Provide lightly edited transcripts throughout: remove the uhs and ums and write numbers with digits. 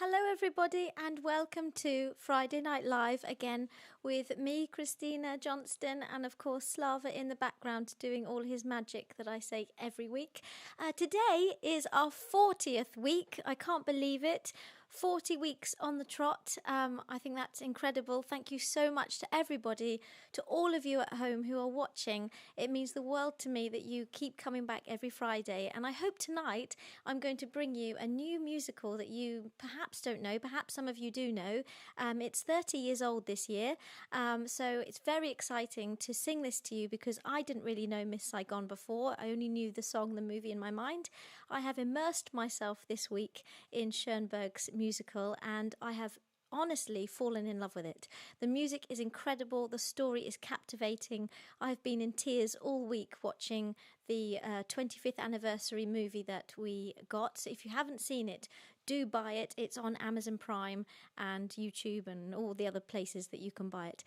Hello everybody and welcome to Friday Night Live again with me, Christina Johnston, and of course Slava in the background doing all his magic that I say every week. Today is our 40th week, I can't believe it. 40 weeks on the trot. I think that's incredible. Thank you so much to everybody, to all of you at home who are watching. It means the world to me that you keep coming back every Friday. And I hope tonight I'm going to bring you a new musical that you perhaps don't know, perhaps some of you do know. It's 30 years old this year. So it's very exciting to sing this to you because I didn't really know Miss Saigon before. I only knew the song, the movie in my mind. I have immersed myself this week in Schönberg's musical and I have honestly fallen in love with it. The music is incredible. The story is captivating. I've been in tears all week watching the 25th anniversary movie that we got. So if you haven't seen it, do buy it. It's on Amazon Prime and YouTube and all the other places that you can buy it.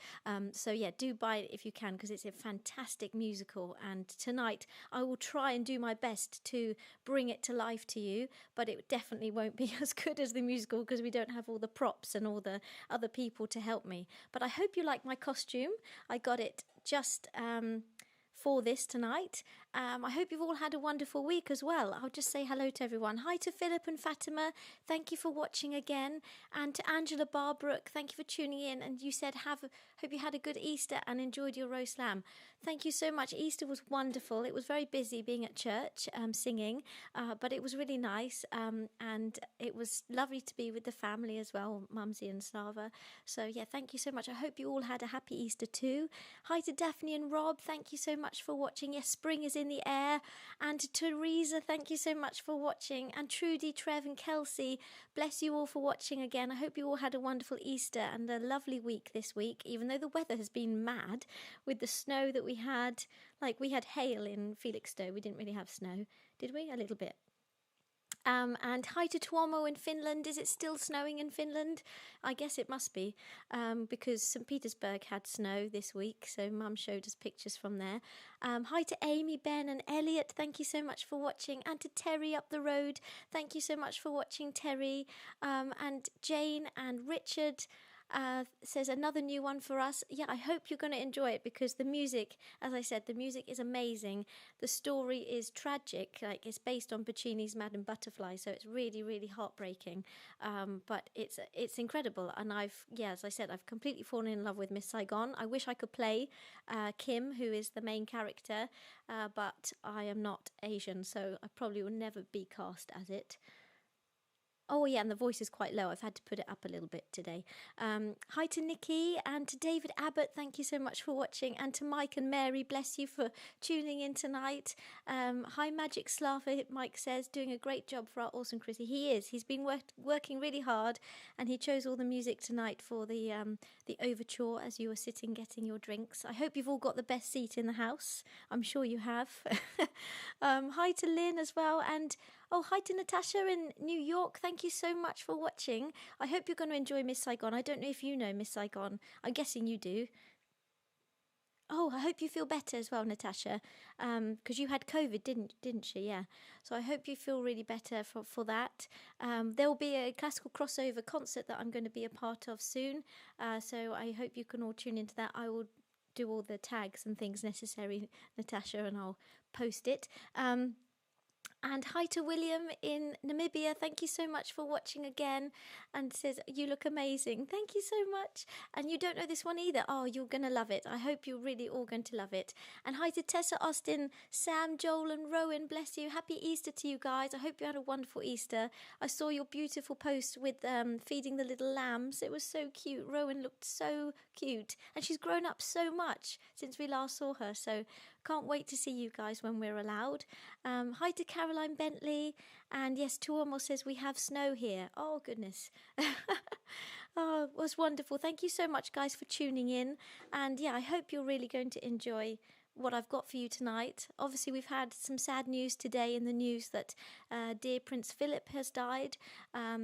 So yeah, do buy it if you can because it's a fantastic musical. And tonight I will try and do my best to bring it to life to you, but it definitely won't be as good as the musical because we don't have all the props and all the other people to help me. But I hope you like my costume. I got it just for this tonight. I hope you've all had a wonderful week as well. I'll just say hello to everyone. Hi to Philip and Fatima. Thank you for watching again. And to Angela Barbrook, thank you for tuning in. And you said, hope you had a good Easter and enjoyed your roast lamb. Thank you so much. Easter was wonderful. It was very busy being at church, singing, but it was really nice. And it was lovely to be with the family as well, Mumsy and Slava. So yeah, thank you so much. I hope you all had a happy Easter too. Hi to Daphne and Rob. Thank you so much for watching. Yes, spring is in the air. And to Teresa, thank you so much for watching. And Trudy, Trev and Kelsey, bless you all for watching again. I hope you all had a wonderful Easter and a lovely week this week, even though the weather has been mad with the snow that we had. Like we had hail in Felixstowe. We didn't really have snow, did we? A little bit. And hi to Tuomo in Finland. Is it still snowing in Finland? I guess it must be because St. Petersburg had snow this week, so Mum showed us pictures from there. Hi to Amy, Ben and Elliot. Thank you so much for watching. And to Terry up the road. Thank you so much for watching, Terry. And Jane and Richard. Says another new one for us. Yeah, I hope you're going to enjoy it because the music, as I said, the music is amazing. The story is tragic, like it's based on Puccini's Madame Butterfly, so it's really, really heartbreaking. But it's incredible, and as I said, I've completely fallen in love with Miss Saigon. I wish I could play Kim, who is the main character, but I am not Asian, so I probably will never be cast as it. Oh, yeah, and the voice is quite low. I've had to put it up a little bit today. Hi to Nikki and to David Abbott. Thank you so much for watching. And to Mike and Mary, bless you for tuning in tonight. Hi, Magic Slava, Mike says, doing a great job for our awesome Chrissy. He is. He's been working really hard, and he chose all the music tonight for the overture as you were sitting getting your drinks. I hope you've all got the best seat in the house. I'm sure you have. Hi to Lynn as well, and hi to Natasha in New York. Thank you so much for watching. I hope you're going to enjoy Miss Saigon. I don't know if you know Miss Saigon. I'm guessing you do. Oh, I hope you feel better as well, Natasha, because you had COVID, didn't she? Yeah. So I hope you feel really better for that. There will be a classical crossover concert that I'm going to be a part of soon. So I hope you can all tune into that. I will do all the tags and things necessary, Natasha, and I'll post it. And hi to William in Namibia. Thank you so much for watching again. And says, you look amazing. Thank you so much. And you don't know this one either. Oh, you're going to love it. I hope you're really all going to love it. And hi to Tessa Austin, Sam, Joel and Rowan. Bless you. Happy Easter to you guys. I hope you had a wonderful Easter. I saw your beautiful post with feeding the little lambs. It was so cute. Rowan looked so cute. And she's grown up so much since we last saw her. So can't wait to see you guys when we're allowed. Hi to Caroline Bentley. And yes, Tuomo says we have snow here. Oh, goodness. Oh, it was wonderful. Thank you so much, guys, for tuning in. And yeah, I hope you're really going to enjoy what I've got for you tonight. Obviously, we've had some sad news today in the news that dear Prince Philip has died.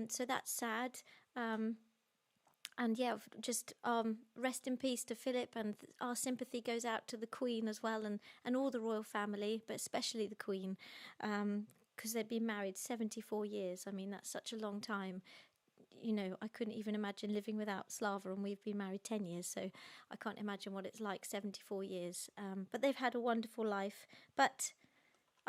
So that's sad. And yeah, just rest in peace to Philip, and our sympathy goes out to the Queen as well, and all the royal family, but especially the Queen, because they've been married 74 years. I mean, that's such a long time. You know, I couldn't even imagine living without Slava, and we've been married 10 years, so I can't imagine what it's like 74 years. But they've had a wonderful life. But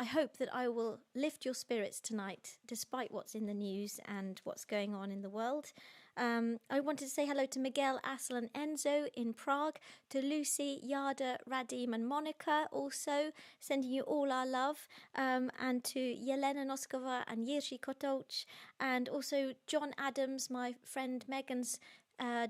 I hope that I will lift your spirits tonight, despite what's in the news and what's going on in the world. I wanted to say hello to Miguel, Asel and Enzo in Prague, to Lucy, Yada, Radim and Monica also, sending you all our love, and to Yelena Noskova and Jiří Kotoch, and also John Adams, my friend Megan's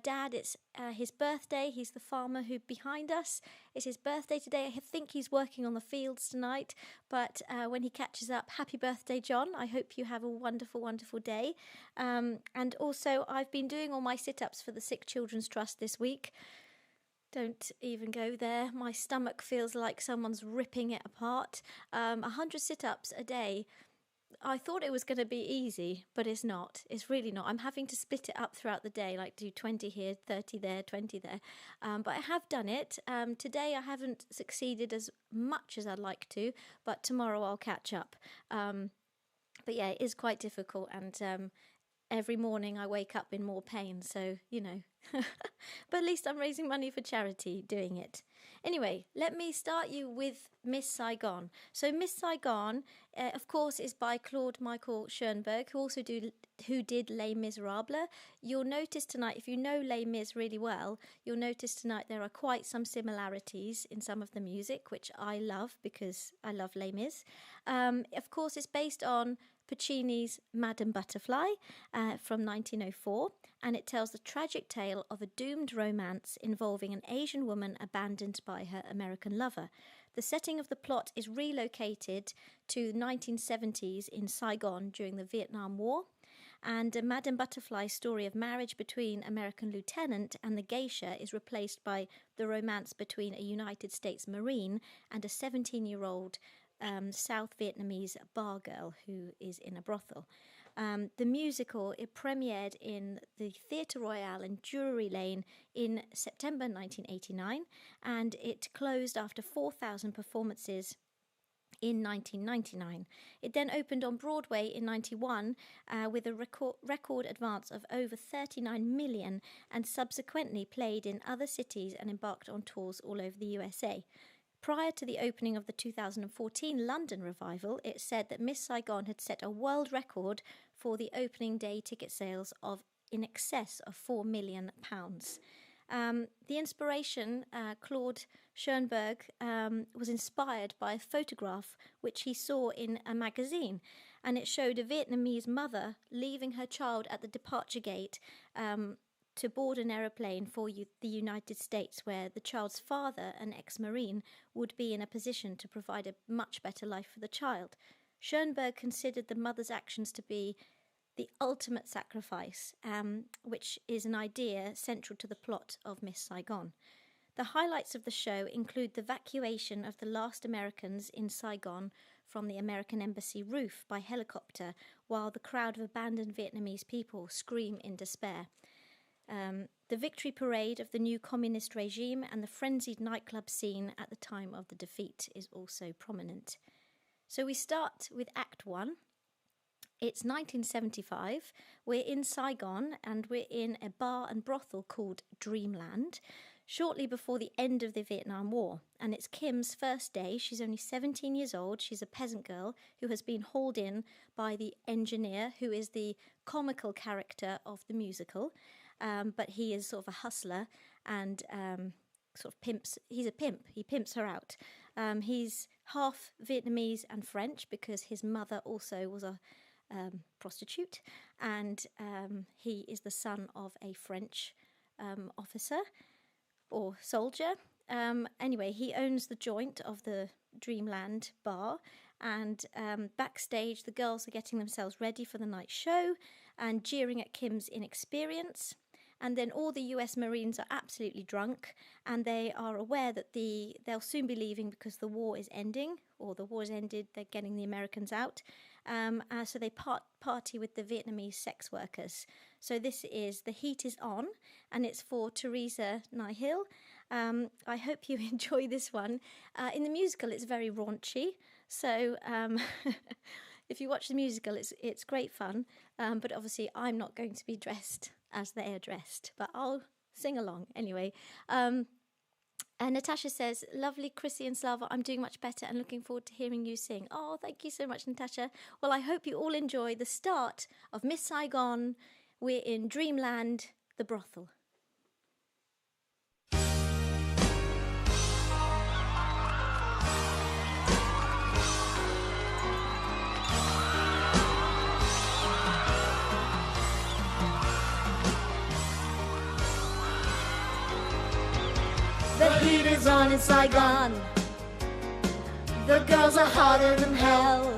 dad. It's his birthday. He's the farmer who behind us. It's his birthday today. I think he's working on the fields tonight, but when he catches up, happy birthday, John. I hope you have a wonderful, wonderful day. And also, I've been doing all my sit-ups for the Sick Children's Trust this week. Don't even go there. My stomach feels like someone's ripping it apart. 100 sit-ups a day. I thought it was going to be easy, but it's not. It's really not. I'm having to split it up throughout the day, like do 20 here, 30 there, 20 there. But I have done it. Today I haven't succeeded as much as I'd like to, but tomorrow I'll catch up. But yeah, it is quite difficult, and every morning I wake up in more pain, so, you know. But at least I'm raising money for charity doing it. Anyway, let me start you with Miss Saigon. So Miss Saigon, of course, is by Claude-Michel Schönberg, who did Les Miserables. You'll notice tonight, if you know Les Mis really well, you'll notice tonight there are quite some similarities in some of the music, which I love because I love Les Mis. Of course, it's based on Puccini's Madame Butterfly from 1904, and it tells the tragic tale of a doomed romance involving an Asian woman abandoned by her American lover. The setting of the plot is relocated to the 1970s in Saigon during the Vietnam War, and Madame Butterfly's story of marriage between American lieutenant and the geisha is replaced by the romance between a United States Marine and a 17-year-old South Vietnamese bar girl who is in a brothel. The musical, it premiered in the Theatre Royal in Drury Lane in September 1989, and it closed after 4,000 performances in 1999. It then opened on Broadway in 91 with a record advance of over 39 million, and subsequently played in other cities and embarked on tours all over the USA. Prior to the opening of the 2014 London revival, it said that Miss Saigon had set a world record for the opening day ticket sales of in excess of £4 million. The inspiration, Claude Schönberg, was inspired by a photograph which he saw in a magazine, and it showed a Vietnamese mother leaving her child at the departure gate to board an aeroplane for the United States, where the child's father, an ex-Marine, would be in a position to provide a much better life for the child. Schönberg considered the mother's actions to be the ultimate sacrifice, which is an idea central to the plot of Miss Saigon. The highlights of the show include the evacuation of the last Americans in Saigon from the American embassy roof by helicopter, while the crowd of abandoned Vietnamese people scream in despair. The victory parade of the new communist regime and the frenzied nightclub scene at the time of the defeat is also prominent. So we start with Act 1. It's 1975. We're in Saigon and we're in a bar and brothel called Dreamland, shortly before the end of the Vietnam War. And it's Kim's first day. She's only 17 years old. She's a peasant girl who has been hauled in by the engineer, who is the comical character of the musical. But he is sort of a hustler and sort of pimps. He's a pimp. He pimps her out. He's half Vietnamese and French because his mother also was a prostitute, and he is the son of a French officer or soldier. Anyway, he owns the joint of the Dreamland bar, and backstage the girls are getting themselves ready for the night show and jeering at Kim's inexperience. And then all the US Marines are absolutely drunk, and they are aware that they'll soon be leaving because the war is ending, or the war is ended, they're getting the Americans out. So they party with the Vietnamese sex workers. So this is The Heat Is On, and it's for Teresa Nihil. I hope you enjoy this one. In the musical, it's very raunchy, so if you watch the musical, it's great fun, but obviously I'm not going to be dressed as they are dressed, but I'll sing along anyway. And Natasha says, lovely Chrissy and Slava, I'm doing much better and looking forward to hearing you sing. Oh, thank you so much, Natasha. Well, I hope you all enjoy the start of Miss Saigon. We're in Dreamland, the brothel. The heat is on in Saigon. The girls are hotter than hell.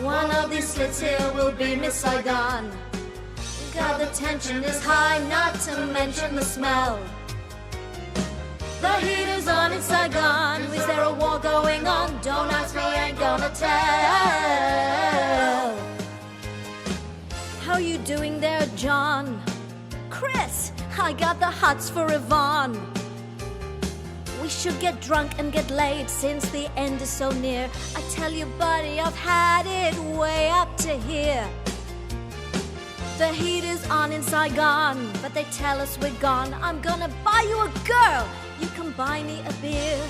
One of these slits here will be Miss Saigon. God, the tension is high, not to mention the smell. The heat is on in Saigon. Is there a war going on? Don't ask me, ain't gonna tell. How you doing there, John? Chris, I got the hots for Yvonne. We should get drunk and get laid since the end is so near. I tell you, buddy, I've had it way up to here. The heat is on in Saigon, but they tell us we're gone. I'm gonna buy you a girl, you can buy me a beer.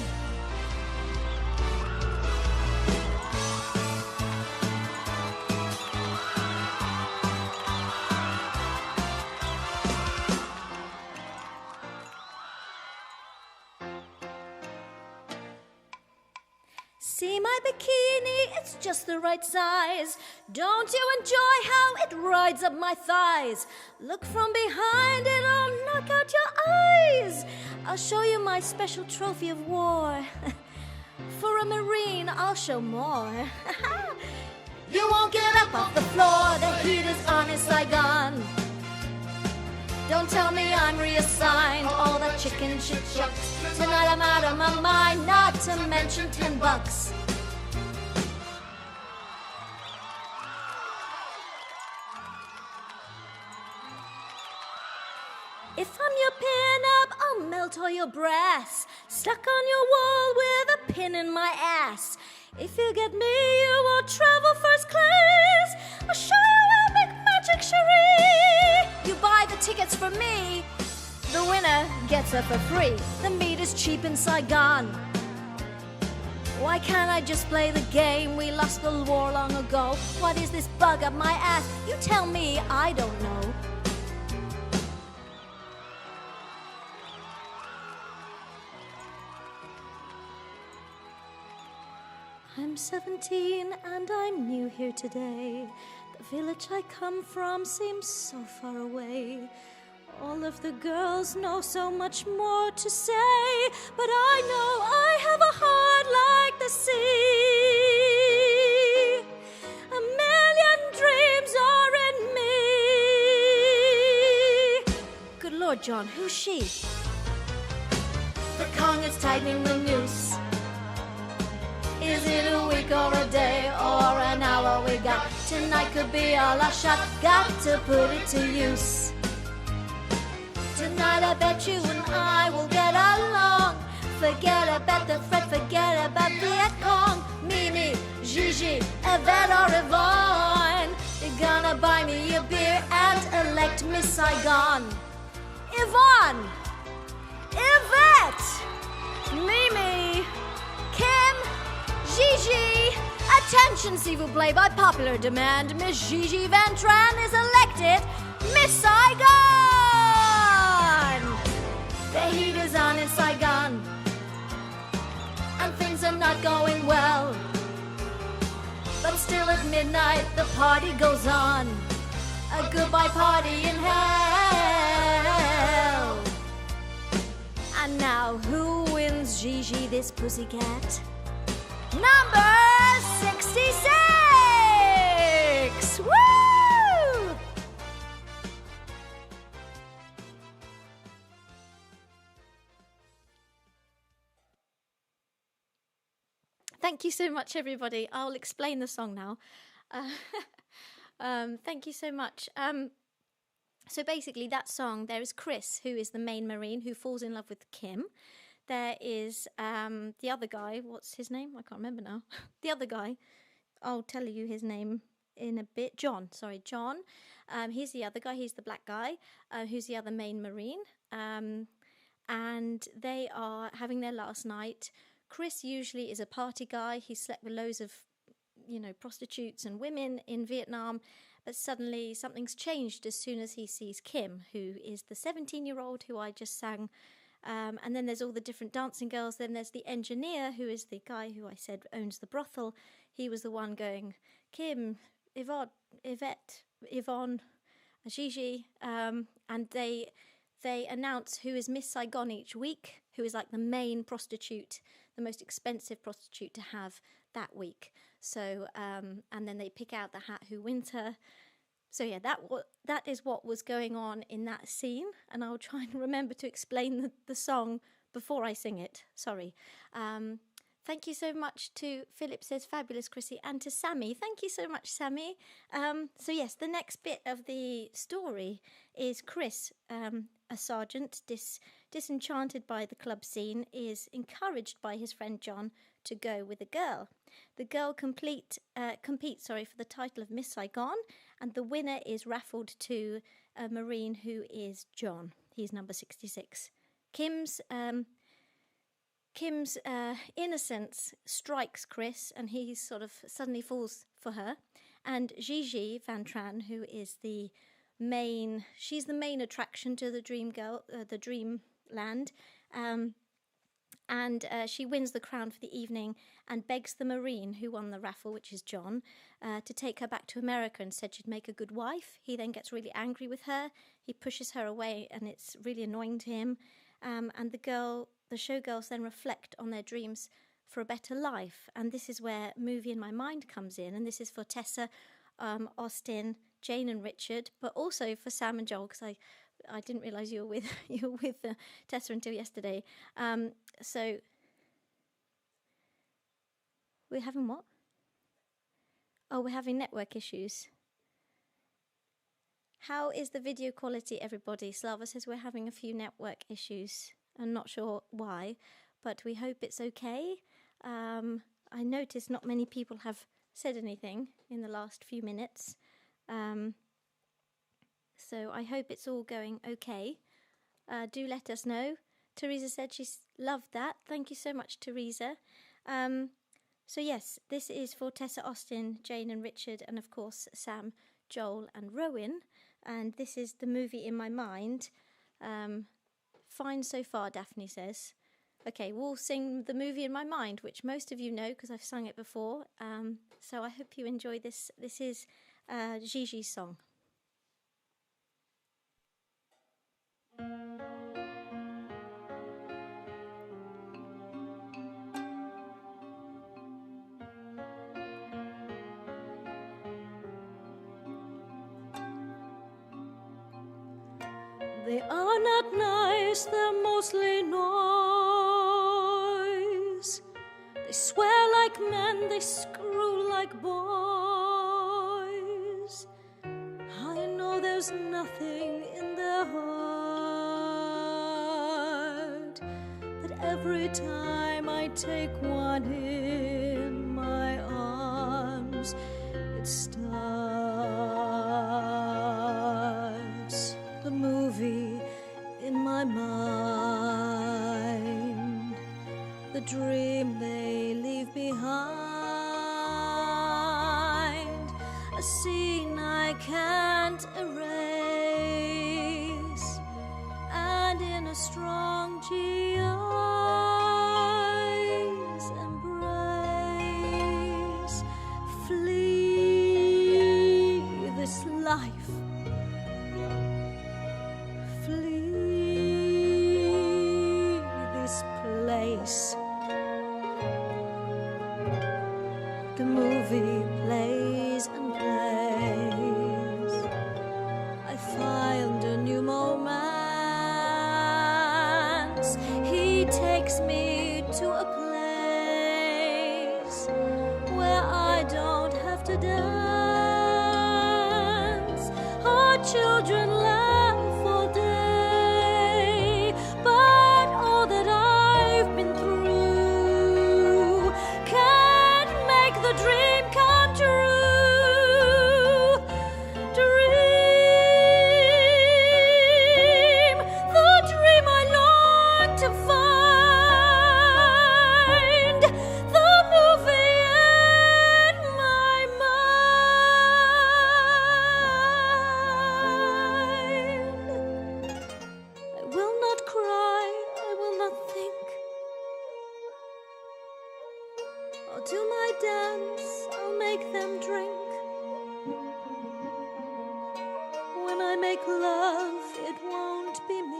See my bikini, it's just the right size. Don't you enjoy how it rides up my thighs? Look from behind, it'll knock out your eyes. I'll show you my special trophy of war. For a Marine, I'll show more. You won't get up off the floor, the heat is on in Saigon. Don't tell me I'm reassigned, all that chicken shit shucks. Tonight I'm out of my mind, not to mention $10. If I'm your pin-up, I'll melt all your brass. Stuck on your wall with a pin in my ass. If you get me, you will travel first class. I'll show you a big magic charade. You buy the tickets for me, the winner gets her for free. The meat is cheap in Saigon. Why can't I just play the game? We lost the war long ago. What is this bug up my ass? You tell me, I don't know. I'm 17 and I'm new here today. The village I come from seems so far away. All of the girls know so much more to say, but I know I have a heart like the sea. A million dreams are in me. Good Lord, John, who's she? The Kong is tightening the noose. Is it a week or a day or an hour we got? Tonight could be all our shot, got to put it to use. Tonight I bet you and I will get along. Forget about the threat, forget about Viet Cong. Mimi, Gigi, Yvette or Yvonne. You're gonna buy me a beer and elect Miss Saigon. Yvonne, Yvette, Mimi, Kim, Gigi, attention s'il vous plaît, by popular demand, Miss Gigi Van Tran is elected Miss Saigon! The heat is on in Saigon, and things are not going well. But still at midnight the party goes on, a goodbye party in hell. And now who wins Gigi this pussycat? Number 66! Woo! Thank you so much, everybody. I'll explain the song now. Thank you so much. So basically, that song, there is Chris, who is the main Marine, who falls in love with Kim. There is the other guy. What's his name? I can't remember now. The other guy. I'll tell you his name in a bit. John. He's the other guy. He's the black guy, who's the other main Marine. and they are having their last night. Chris usually is a party guy. He slept with loads of, prostitutes and women in Vietnam, but suddenly something's changed as soon as he sees Kim, who is the 17-year-old who I just sang. And then there's all the different dancing girls. Then there's the engineer, who is the guy who I said owns the brothel. He was the one going, Kim, Yvette, Yvonne, Gigi, and they announce who is Miss Saigon each week, who is like the main prostitute, the most expensive prostitute to have that week. So, and then they pick out the hat who wins her. So yeah, that is what was going on in that scene, and I'll try and remember to explain the song before I sing it. Sorry. Thank you so much to Philip says fabulous, Chrissy, and to Sammy. Thank you so much, Sammy. So yes, the next bit of the story is Chris, a sergeant, disenchanted by the club scene, is encouraged by his friend John to go with a girl. The girl competes for the title of Miss Saigon, and the winner is raffled to a Marine who is John. He's number 66. Kim's innocence strikes Chris, and he sort of suddenly falls for her. And Gigi Van Tran, who is she's the main attraction to the Dreamland, and she wins the crown for the evening and begs the Marine who won the raffle, which is John, to take her back to America and said she'd make a good wife. He then gets really angry with her. He pushes her away, and it's really annoying to him. And the showgirls then reflect on their dreams for a better life. And this is where Movie in My Mind comes in. And this is for Tessa, Austin, Jane and Richard, but also for Sam and Joel, because I didn't realise you were with Tessa until yesterday. So we're having what? Oh, we're having network issues. How is the video quality, everybody? Slava says we're having a few network issues. I'm not sure why, but we hope it's okay. I noticed not many people have said anything in the last few minutes. So I hope it's all going okay. Do let us know. Teresa said she loved that. Thank you so much, Teresa. So yes, this is for Tessa, Austin, Jane and Richard, and of course Sam, Joel and Rowan. And this is the Movie in My Mind. Fine so far, Daphne says. Okay, we'll sing the Movie in My Mind, which most of you know because I've sung it before. So I hope you enjoy this. This is Gigi's song. They are not nice, they're mostly noise. They swear like men, they screw like boys. I know there's nothing in their heart, but every time I take one in my arms, it starts the movie in my mind, the dream they leave behind, a scene I can't erase, and in a strong GI's embrace, flee this life. The movie plays and plays. I find a new romance. He takes me to a place where I don't have to dance. Our children laugh all day, but all that I've been through the dream come true. Dream, the dream I I'll do my dance, I'll make them drink. When I make love, it won't be me.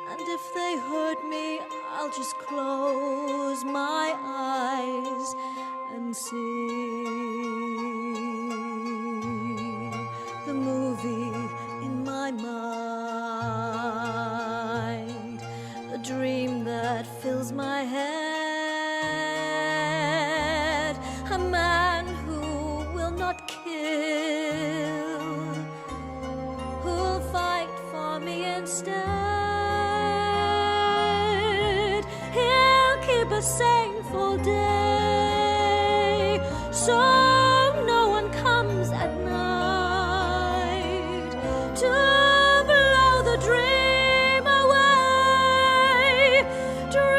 And if they hurt me, I'll just close my eyes and see the movie in my mind, the dream that fills my head, a man who will not kill, who'll fight for me instead. He'll keep us safe all day, so no one comes at night to blow the dream away. Dream,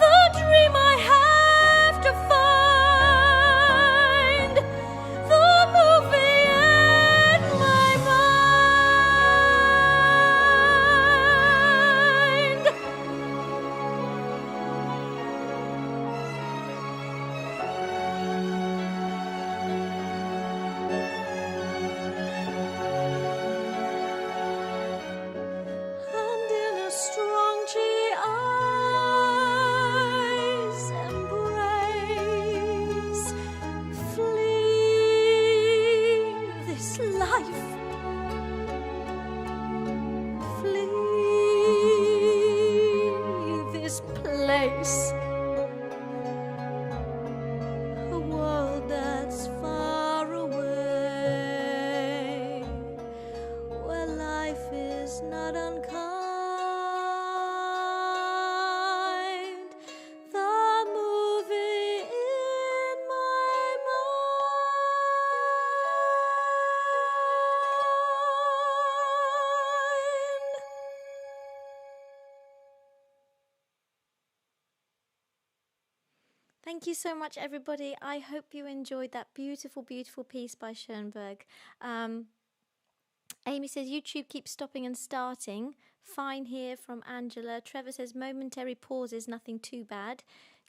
the dream I have to find, the movie in my mind. And in a strong GI's embrace, flee this life, flee this place, a world that's far away, where life is not unkind. The movie in my mind. Thank you so much, everybody. I hope you enjoyed that beautiful, beautiful piece by Schönberg. Amy says, YouTube keeps stopping and starting. Fine here from Angela. Trevor says, momentary pauses, nothing too bad.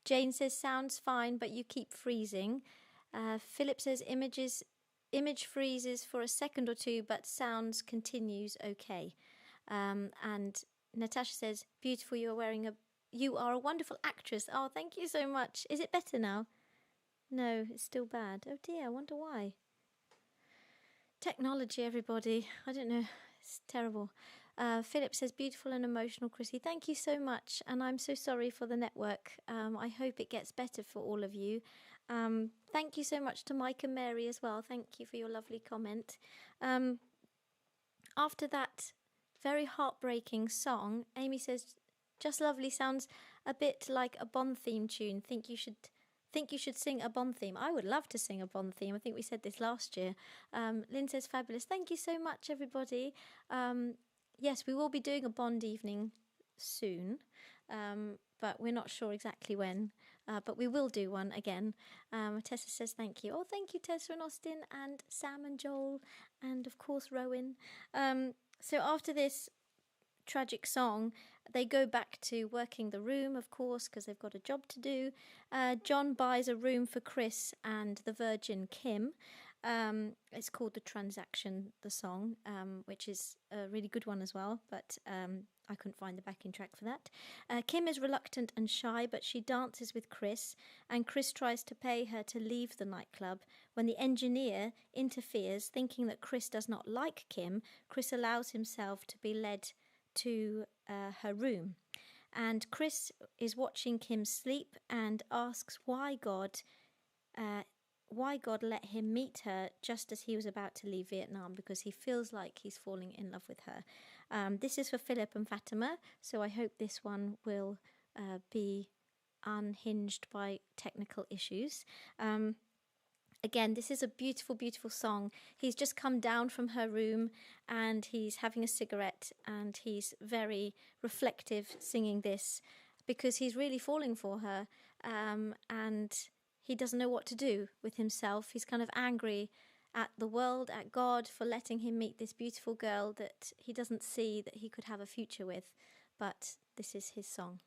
Jane says, sounds fine, but you keep freezing. Philip says, image freezes for a second or two, but sounds continues okay. And Natasha says, beautiful, you are a wonderful actress. Oh, thank you so much. Is it better now? No, it's still bad. Oh dear, I wonder why. Technology, everybody. I don't know. It's terrible. Philip says, beautiful and emotional, Chrissy. Thank you so much. And I'm so sorry for the network. I hope it gets better for all of you. Thank you so much to Mike and Mary as well. Thank you for your lovely comment. After that very heartbreaking song, Amy says, just lovely, sounds a bit like a Bond theme tune. Think you should sing a Bond theme. I would love to sing a Bond theme. I think we said this last year. Lynn says, fabulous. Thank you so much, everybody. Yes, we will be doing a Bond evening soon, but we're not sure exactly when. But we will do one again. Tessa says thank you. Oh, thank you, Tessa and Austin and Sam and Joel and, of course, Rowan. So after this tragic song, they go back to working the room, of course, because they've got a job to do. John buys a room for Chris and the virgin Kim. It's called The Transaction, the song, which is a really good one as well, but I couldn't find the backing track for that. Kim is reluctant and shy, but she dances with Chris, and Chris tries to pay her to leave the nightclub. When the engineer interferes, thinking that Chris does not like Kim, Chris allows himself to be led to her room. And Chris is watching Kim sleep and asks why God let him meet her just as he was about to leave Vietnam, because he feels like he's falling in love with her. This is for Philip and Fatima, so I hope this one will be unhinged by technical issues. Again, this is a beautiful, beautiful song. He's just come down from her room and he's having a cigarette and he's very reflective singing this because he's really falling for her, and he doesn't know what to do with himself. He's kind of angry at the world, at God, for letting him meet this beautiful girl that he doesn't see that he could have a future with. but this is his song.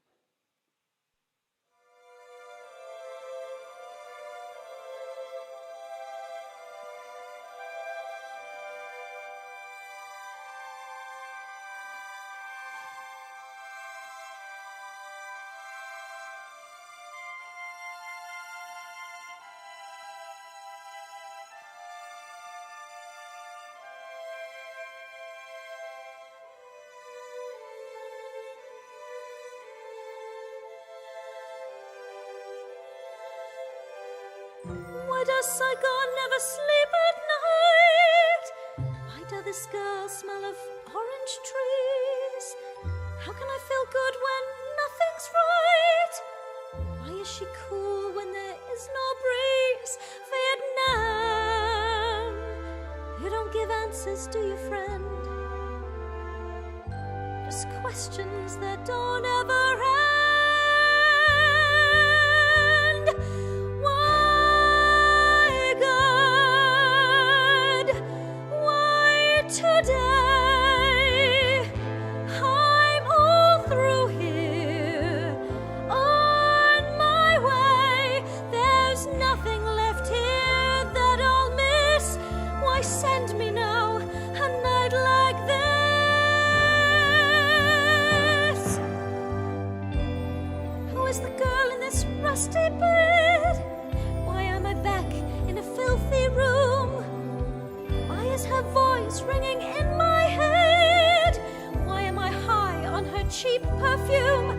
Why does Saigon never sleep at night? Why does this girl smell of orange trees? How can I feel good when nothing's right? Why is she cool when there is no breeze? Vietnam, you don't give answers, do you, friend? Just questions that don't ever end. Today, I'm all through here, on my way. There's nothing left here that I'll miss. Why send me now, a night like this? Who is the girl in this rusty bed? Why am I back in a filthy room? Why is her voice ringing in my head? Why am I high on her cheap perfume?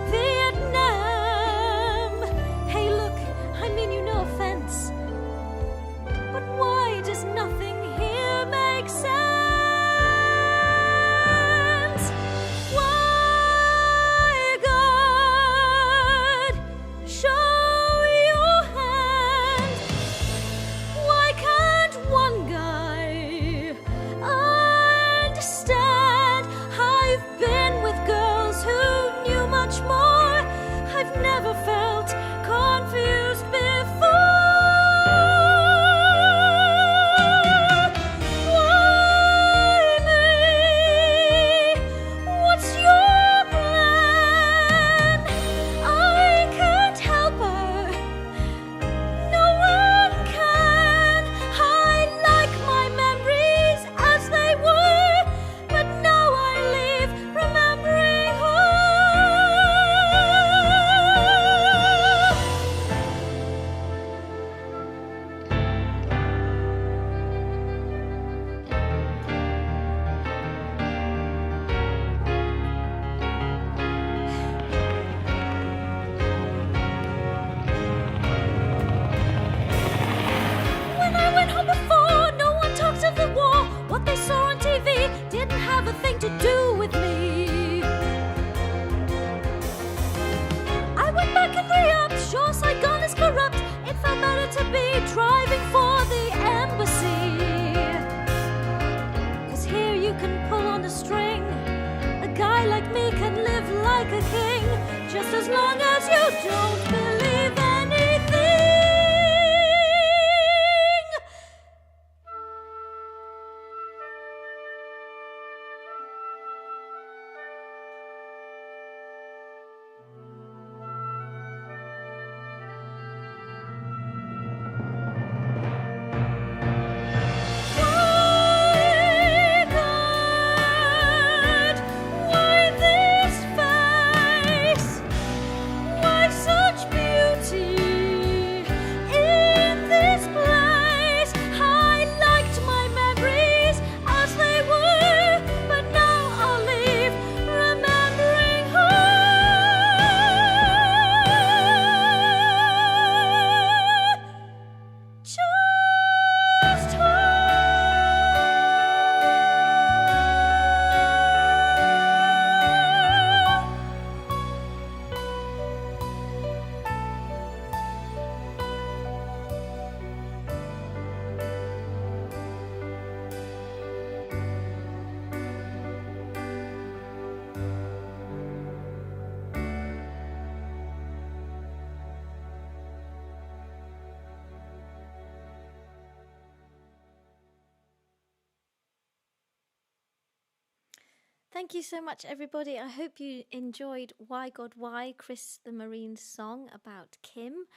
Vietnam, hey look, I mean you no offense, but why does nothing here make sense? Why, God, show your hand? Why can't one guy understand? I've been with girls who knew much more. I've never felt confused before. Why me? What's your plan? I can't help her. No one can. I like my memories as they were, but now I leave remembering her. When I went home before, no one talked of the war. What they saw on TV didn't have a thing to do with me. I went back and re-upped. Sure, Saigon is corrupt. It felt better to be driving for the embassy. 'Cause here you can pull on the string. A guy like me can live like a king, just as long as you don't believe anything. Why, God? Why this face? Why such beauty? Thank you so much, everybody. I hope you enjoyed Why God Why, Chris the Marine's song about Kim.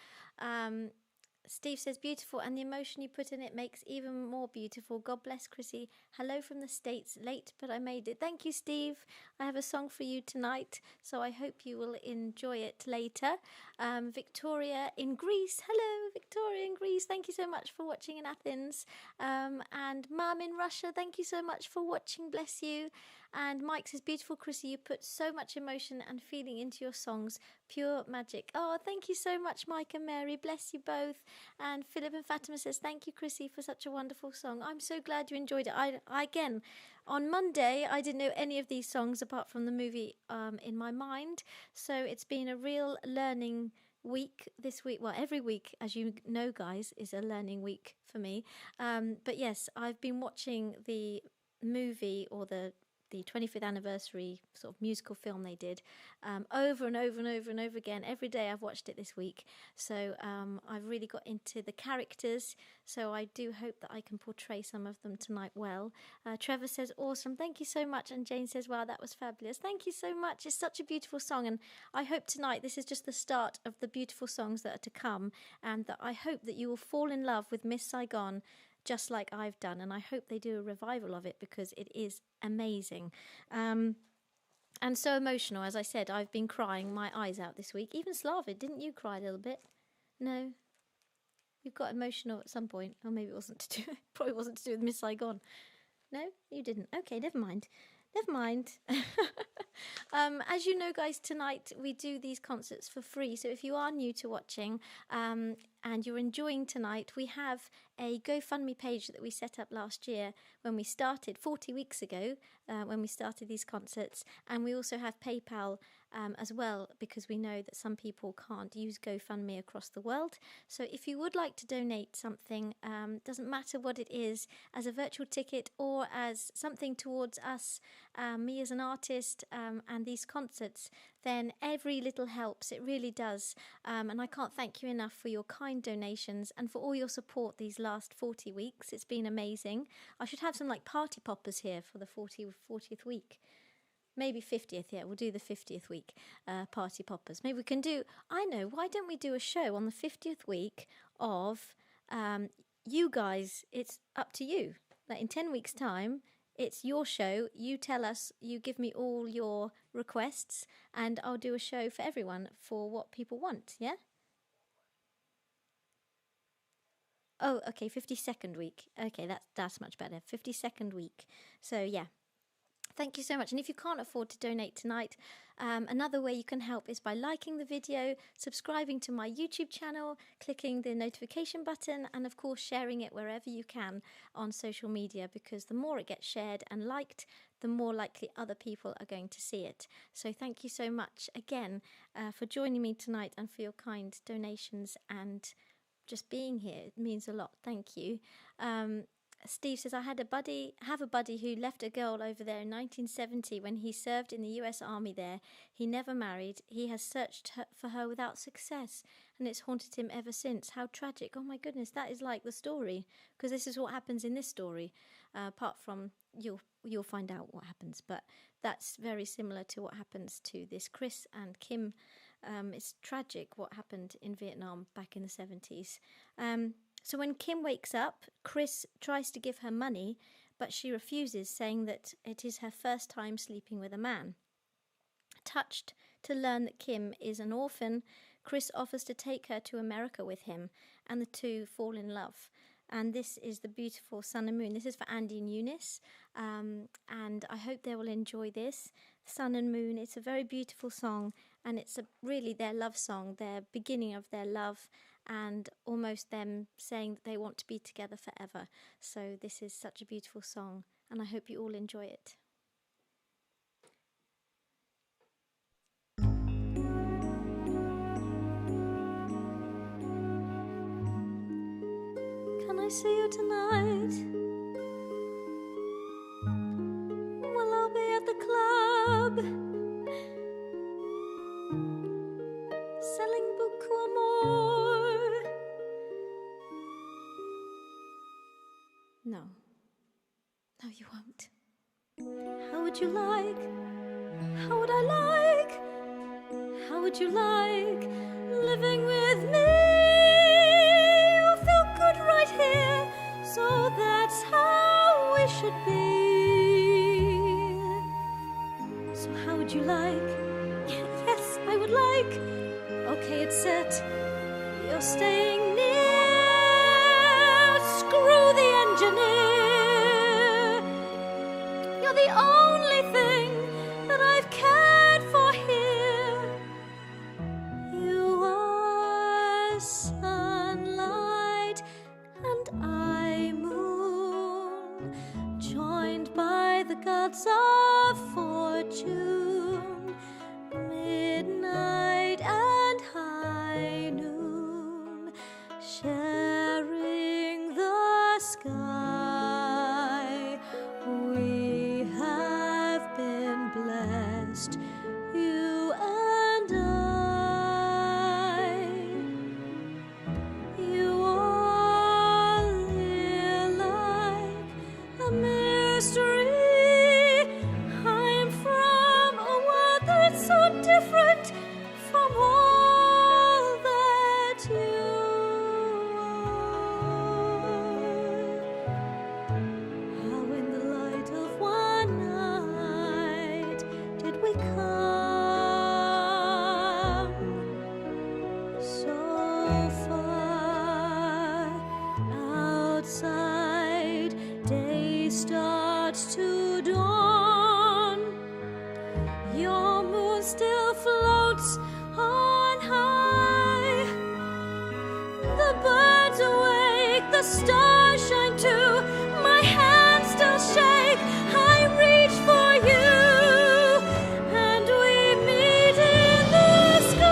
Steve says, beautiful, and the emotion you put in it makes even more beautiful. God bless Chrissy. Hello from the States. Late, but I made it. Thank you, Steve. I have a song for you tonight, so I hope you will enjoy it later. Victoria in Greece. Hello, Victoria in Greece. Thank you so much for watching in Athens. And Mum in Russia, thank you so much for watching. Bless you. And Mike says, beautiful, Chrissy, you put so much emotion and feeling into your songs. Pure magic. Oh, thank you so much, Mike and Mary. Bless you both. And Philip and Fatima says, thank you, Chrissy, for such a wonderful song. I'm so glad you enjoyed it. I again, on Monday, I didn't know any of these songs apart from the movie in my mind. So it's been a real learning week this week. Well, every week, as you know, guys, is a learning week for me. But yes, I've been watching the movie or the 25th anniversary sort of musical film they did over and over and over and over again. Every day I've watched it this week. So I've really got into the characters. So I do hope that I can portray some of them tonight well. Trevor says, awesome. Thank you so much. And Jane says, wow, that was fabulous. Thank you so much. It's such a beautiful song. And I hope tonight this is just the start of the beautiful songs that are to come. And that I hope that you will fall in love with Miss Saigon just like I've done, and I hope they do a revival of it because it is amazing and so emotional. As I said, I've been crying my eyes out this week. Even Slava, didn't you cry a little bit? No, you got emotional at some point, or maybe it wasn't to do. Probably wasn't to do with Miss Saigon. No, you didn't. Okay, never mind. As you know, guys, tonight we do these concerts for free. So if you are new to watching and you're enjoying tonight, we have a GoFundMe page that we set up last year when we started, 40 weeks ago, when we started these concerts. And we also have PayPal as well, because we know that some people can't use GoFundMe across the world. So if you would like to donate something, doesn't matter what it is, as a virtual ticket or as something towards us, me as an artist, and these concerts, then every little helps. It really does. And I can't thank you enough for your kind donations and for all your support these last 40 weeks. It's been amazing. I should have some like party poppers here for the 40th week. Maybe 50th, yeah, we'll do the 50th week party poppers. Maybe we can do, I know, why don't we do a show on the 50th week of you guys? It's up to you. Like in 10 weeks' time, it's your show. You tell us, you give me all your requests, and I'll do a show for everyone for what people want, yeah? Oh, okay, 52nd week. Okay, that's much better. 52nd week. So, yeah. Thank you so much. And if you can't afford to donate tonight, another way you can help is by liking the video, subscribing to my YouTube channel, clicking the notification button, and of course sharing it wherever you can on social media, because the more it gets shared and liked, the more likely other people are going to see it. So thank you so much again for joining me tonight and for your kind donations and just being here. It means a lot. Thank you. Steve says, I have a buddy who left a girl over there in 1970 when he served in the US Army there. He never married. He has searched for her without success, and it's haunted him ever since. How tragic. Oh my goodness, that is like the story, because this is what happens in this story. Apart from, you'll find out what happens, but that's very similar to what happens to this Chris and Kim. It's tragic what happened in Vietnam back in the 70s. So when Kim wakes up, Chris tries to give her money, but she refuses, saying that it is her first time sleeping with a man. Touched to learn that Kim is an orphan, Chris offers to take her to America with him, and the two fall in love. And this is the beautiful Sun and Moon. This is for Andy and Eunice, and I hope they will enjoy this. Sun and Moon, it's a very beautiful song, and it's really their love song, their beginning of their love, and almost them saying that they want to be together forever. So this is such a beautiful song, and I hope you all enjoy it. Can I see you tonight? Well, I'll be at the club, selling beaucoup amour. No, you won't. How would you like How would I like, how would you like living with me? You feel good right here, so that's how we should be. So how would you like? Yes, I would like. Okay, it's set. You're staying near. Screw the engineer. You're the only thing that I've cared for here. You are sunlight and I moon, joined by the gods of fortune, midnight and high noon, sharing the sky. We have been blessed, you and I. You all here like a mystery. I'm from a world that's so different from all that you are. How in the light of one night did we come so far outside? Day starts to dawn. Your moon still floats on high. The birds awake, the stars shine too. My hands still shake. I reach for you, and we meet in the sky.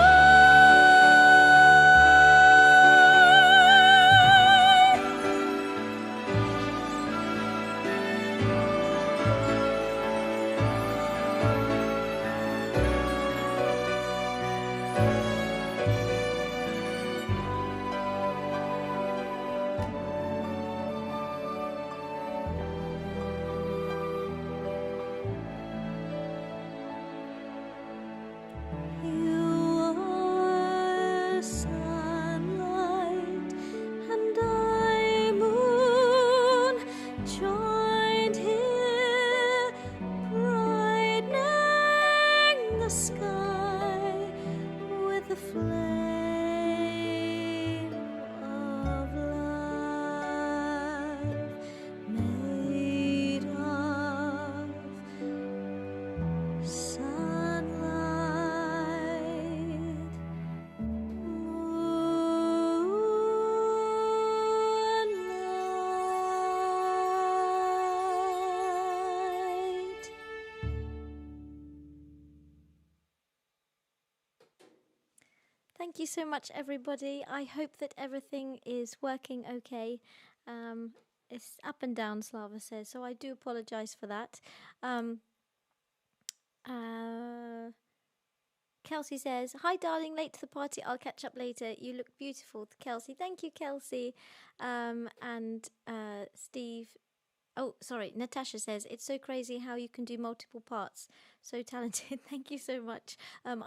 You are sunlight and I moon, joined here, brightening the sky with the flame of love, made of sunlight, moonlight. Thank you so much, everybody. I hope that everything is working okay. It's up and down, Slava says, so I do apologize for that. Kelsey says, "Hi, darling, late to the party. I'll catch up later. You look beautiful." Kelsey, thank you, Kelsey. And Steve, oh, sorry, Natasha says, "It's so crazy how you can do multiple parts. So talented." Thank you so much. I'm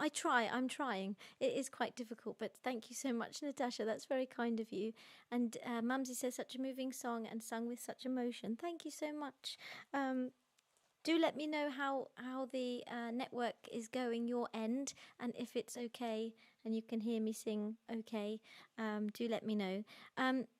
trying. It is quite difficult, but thank you so much, Natasha. That's very kind of you. And Mumsy says, "Such a moving song and sung with such emotion." Thank you so much. Do let me know how the network is going your end, and if it's okay and you can hear me sing okay. Do let me know.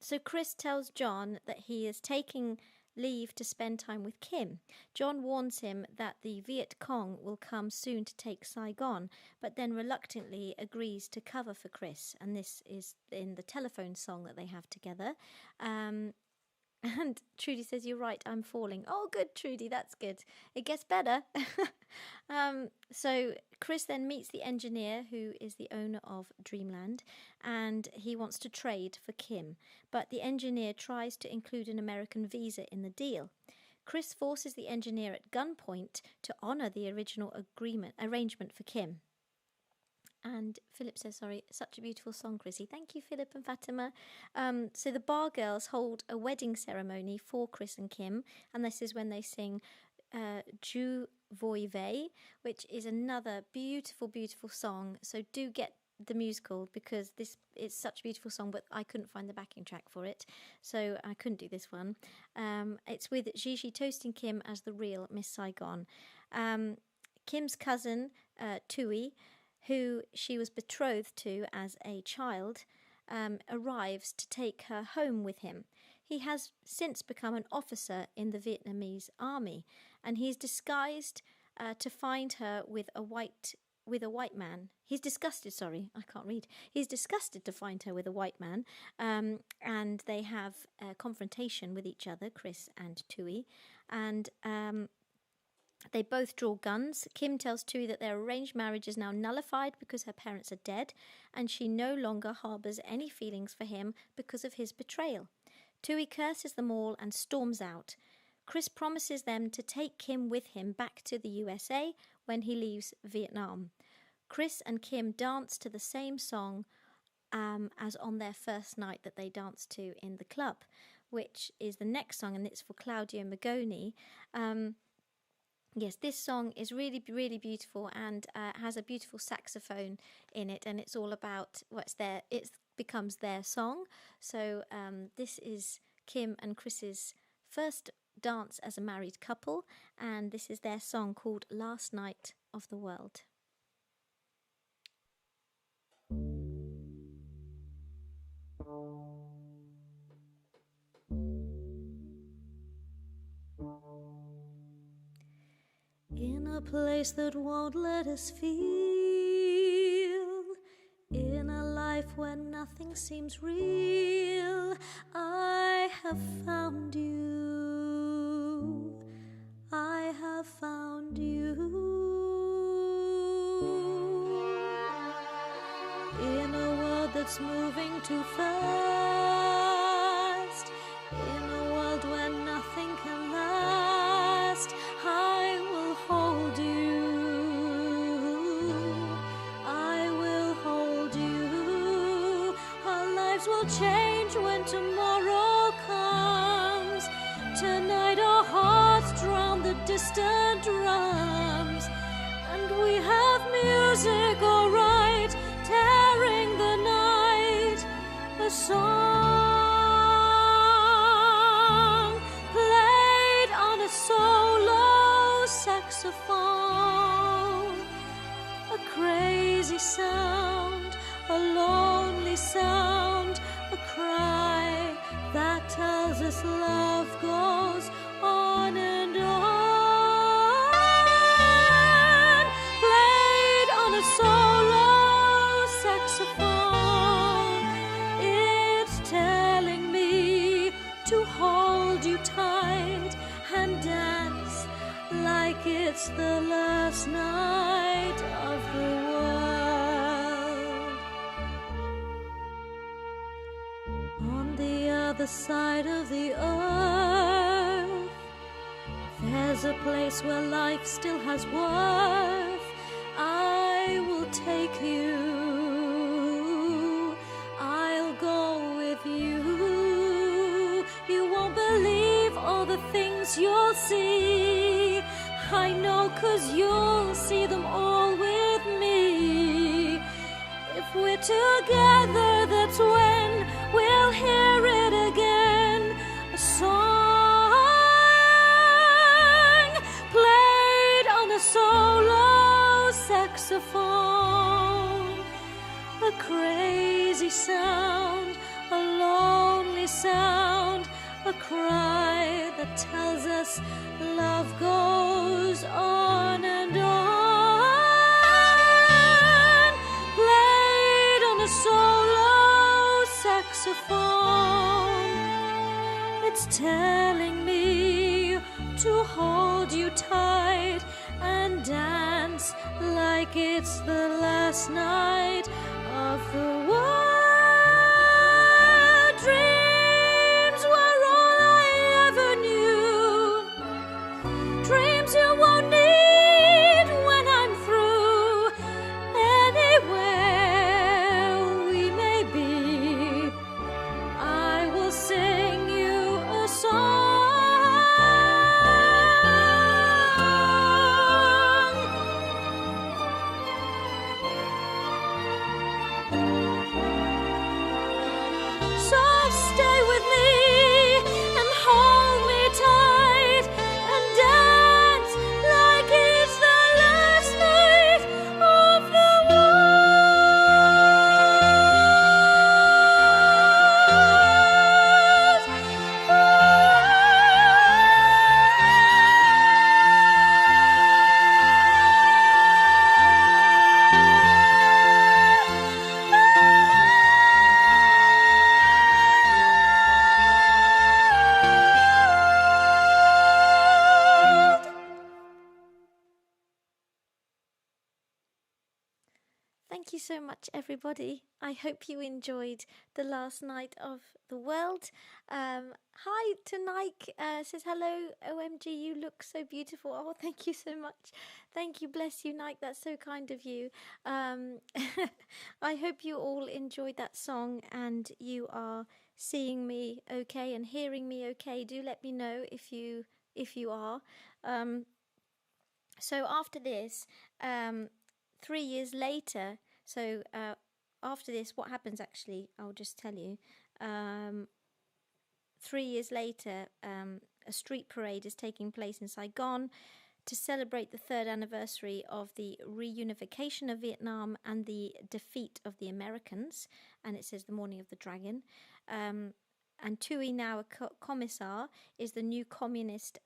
So Chris tells John that he is taking leave to spend time with Kim. John warns him that the Viet Cong will come soon to take Saigon, but then reluctantly agrees to cover for Chris, and this is in the telephone song that they have together. And Trudy says, "You're right, I'm falling." Oh, good, Trudy, that's good. It gets better. So Chris then meets the engineer, who is the owner of Dreamland, and he wants to trade for Kim. But the engineer tries to include an American visa in the deal. Chris forces the engineer at gunpoint to honour the original arrangement for Kim. And Philip says, "Sorry, such a beautiful song, Chrissy." Thank you, Philip and Fatima. So the bar girls hold a wedding ceremony for Chris and Kim, and this is when they sing Bui Doi, which is another beautiful, beautiful song. So do get the musical, because this is such a beautiful song, but I couldn't find the backing track for it, so I couldn't do this one. It's with Gigi toasting Kim as the real Miss Saigon. Kim's cousin, Tui, who she was betrothed to as a child, arrives to take her home with him. He has since become an officer in the Vietnamese army, and he's disguised to find her with a white man. He's disgusted to find her with a white man, and they have a confrontation with each other, Chris and Tui, and they both draw guns. Kim tells Tui that their arranged marriage is now nullified because her parents are dead, and she no longer harbours any feelings for him because of his betrayal. Tui curses them all and storms out. Chris promises them to take Kim with him back to the USA when he leaves Vietnam. Chris and Kim dance to the same song as on their first night that they danced to in the club, which is the next song, and it's for Claudio Magoni. Yes, this song is really, really beautiful, and has a beautiful saxophone in it, and it's all about it becomes their song. So this is Kim and Chris's first dance as a married couple, and this is their song called Last Night of the World. In a place that won't let us feel, in a life where nothing seems real, I have found you, I have found you. In a world that's moving too fast, in a world where nothing can last, I will hold you, I will hold you. Our lives will change when tomorrow comes. Tonight our hearts drown the distant drums, and we have music, alright, tearing the night, a song played on a solo saxophone, a crazy sound, a lonely sound, a cry that tells us love goes on and on, played on a solo saxophone. It's telling me to hold you tight and dance like it's the last night of the world. On the other side of the earth, there's a place where life still has worth. I will take you, I'll go with you. You won't believe all the things you'll see. I know, 'cause you'll see them all with me. If we're together, that's when we'll hear it again. A song played on a solo saxophone, a crazy sound, a lonely sound, a cry that tells us love goes on and on, played on a solo saxophone. It's telling me to hold you tight and dance like it's the last night of the world. Dreams were all I ever knew, dreams you won't need when I'm through. Anywhere we may be, I will sing you a song. thank you so much, everybody. I hope you enjoyed the last night of the world. Hi to Nike, says hello, OMG, you look so beautiful. Oh, thank you so much. Thank you, bless you, Nike, that's so kind of you. I hope you all enjoyed that song and you are seeing me okay and hearing me okay. Do let me know if you are. So after this, 3 years later, after this, what happens actually, I'll just tell you. 3 years later, a street parade is taking place in Saigon to celebrate the 3rd anniversary of the reunification of Vietnam and the defeat of the Americans. And it says the morning of the dragon. And Tui, now a commissar, is the new communist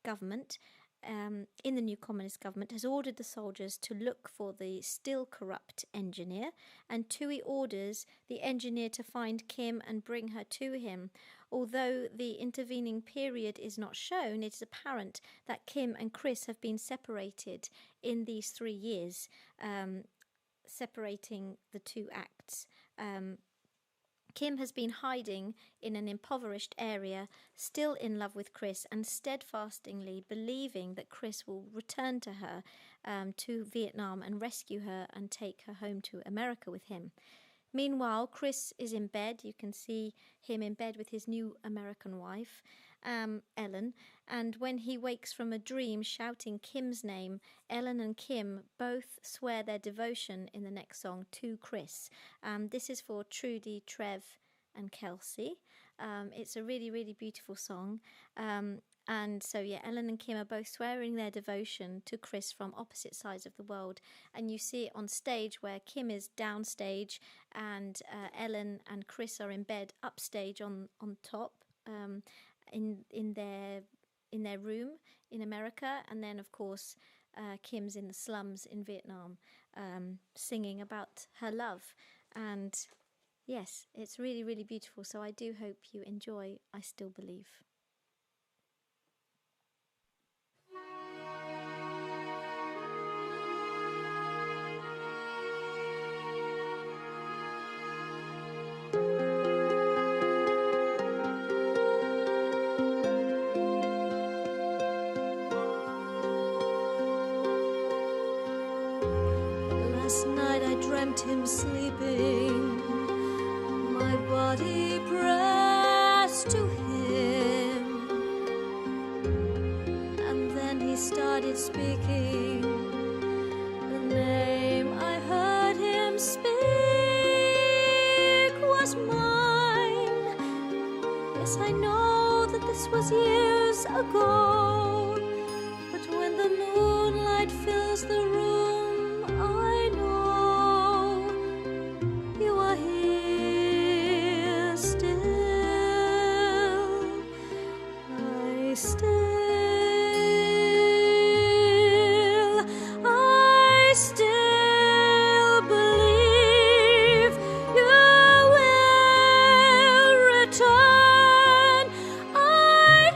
government. In the new communist government, has ordered the soldiers to look for the still corrupt engineer, and Tui orders the engineer to find Kim and bring her to him. Although the intervening period is not shown, it is apparent that Kim and Chris have been separated in these 3 years, separating the two acts. Kim has been hiding in an impoverished area, still in love with Chris and steadfastly believing that Chris will return to her to Vietnam and rescue her and take her home to America with him. Meanwhile, Chris is in bed. You can see him in bed with his new American wife, Ellen. And when he wakes from a dream shouting Kim's name, Ellen and Kim both swear their devotion in the next song to Chris. This is for Trudy, Trev and Kelsey. It's a really, really beautiful song. And so, yeah, Ellen and Kim are both swearing their devotion to Chris from opposite sides of the world. And you see it on stage where Kim is downstage and Ellen and Chris are in bed upstage on top in their room in America. And then, of course, Kim's in the slums in Vietnam singing about her love. And yes, it's really, really beautiful. So I do hope you enjoy I Still Believe. Last night I dreamt him sleeping, my body pressed to him, and then he started speaking the name I heard him speak was mine. Yes, I know that this was years ago, but when the moonlight fills the room, I know you are here still. I still believe you will return. I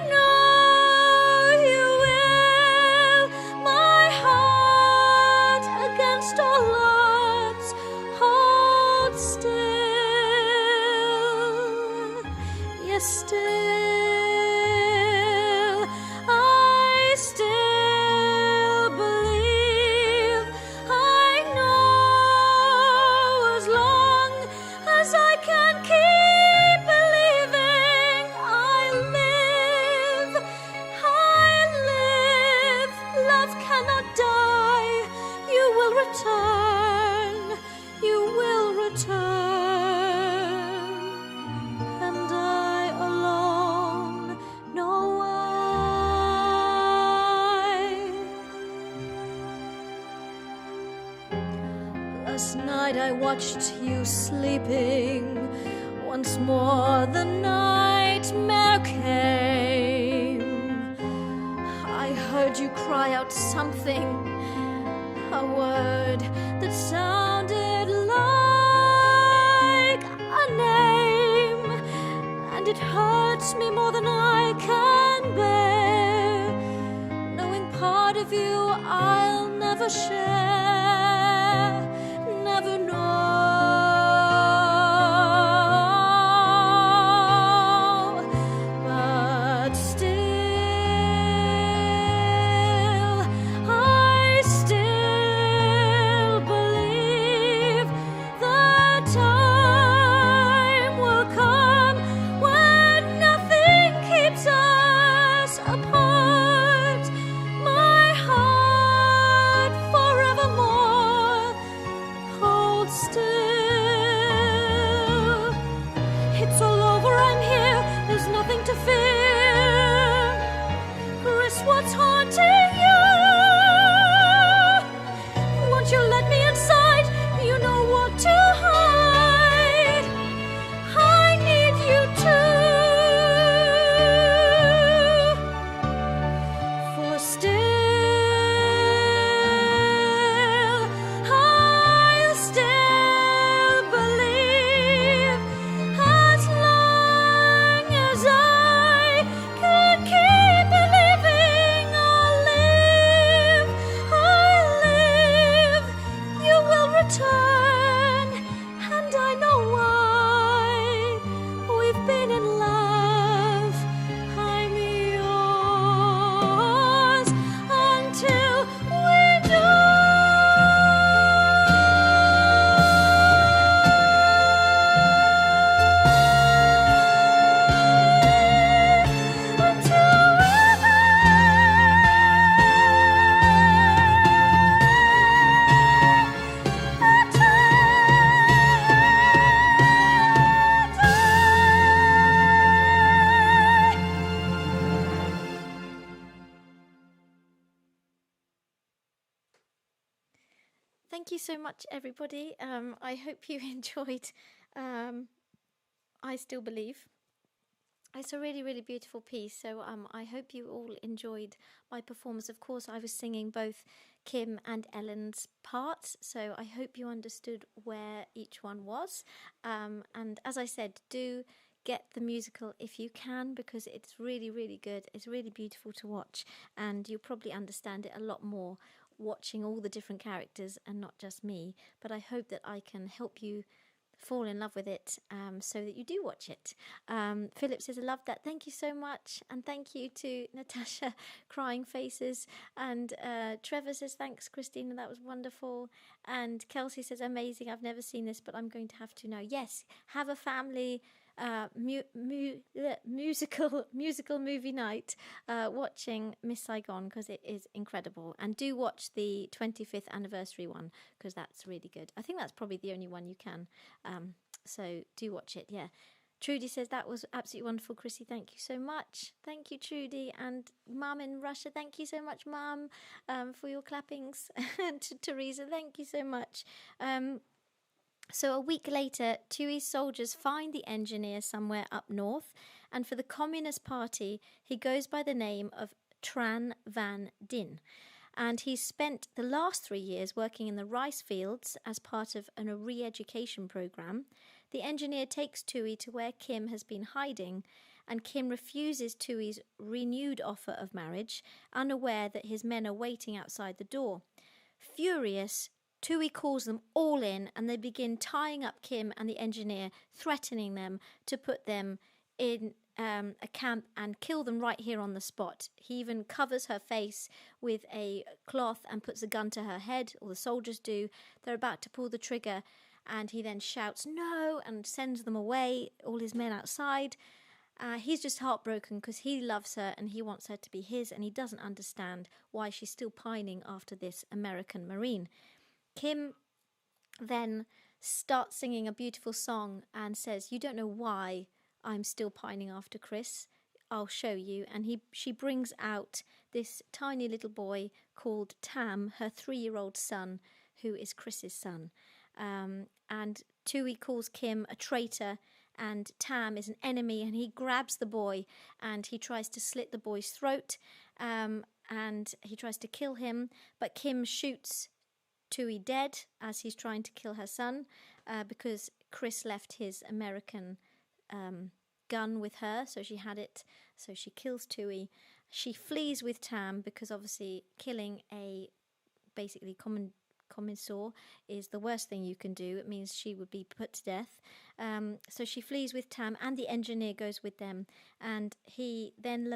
know you will. My heart against all odds hold still. Yes, still. I still believe. I know as long as I can keep believing, I live. Love cannot die. You will return. You will return. And I alone know why. Last night I watched you sleeping. Once more the nightmare came. I heard you cry out something, a word that sounded like a name, and it hurts me more than I can bear, knowing part of you I'll never share, never Thank you so much, everybody. I hope you enjoyed I Still Believe. It's a really, really beautiful piece. So I hope you all enjoyed my performance. Of course, I was singing both Kim and Ellen's parts. So I hope you understood where each one was. And as I said, do get the musical if you can, because it's really, really good. It's really beautiful to watch. And you'll probably understand it a lot more watching all the different characters and not just me. But I hope that I can help you fall in love with it, so that you do watch it. Philip says, I love that. Thank you so much. And thank you to Natasha, crying faces. And Trevor says, thanks, Christina. That was wonderful. And Kelsey says, amazing. I've never seen this, but I'm going to have to now. Yes, have a family musical movie night watching Miss Saigon, because it is incredible. And do watch the 25th anniversary one, because that's really good. I think that's probably the only one you can, so do watch it. Yeah. Trudy says, that was absolutely wonderful, Chrissy. Thank you so much. Thank you, Trudy. And Mum in Russia, thank you so much, Mum, for your clappings. And to Teresa, thank you so much. So a week later, Tui's soldiers find the engineer somewhere up north, and for the Communist Party, he goes by the name of Tran Van Din. And he's spent the last 3 years working in the rice fields as part of a re-education program. The engineer takes Tui to where Kim has been hiding, and Kim refuses Tui's renewed offer of marriage, unaware that his men are waiting outside the door. Furious, Tui calls them all in, and they begin tying up Kim and the engineer, threatening them to put them in a camp and kill them right here on the spot. He even covers her face with a cloth and puts a gun to her head, or the soldiers do. They're about to pull the trigger, and he then shouts no and sends them away, all his men outside. He's just heartbroken because he loves her and he wants her to be his, and he doesn't understand why she's still pining after this American Marine. Kim then starts singing a beautiful song and says, you don't know why I'm still pining after Chris. I'll show you. And she brings out this tiny little boy called Tam, her 3-year-old son, who is Chris's son. And Tui calls Kim a traitor, and Tam is an enemy, and he grabs the boy and he tries to slit the boy's throat, and he tries to kill him, but Kim shoots Tui dead as he's trying to kill her son, because Chris left his American gun with her, so she had it, so she kills Tui. She flees with Tam, because obviously killing a basically commissar is the worst thing you can do. It means she would be put to death. So she flees with Tam, and the engineer goes with them, and he then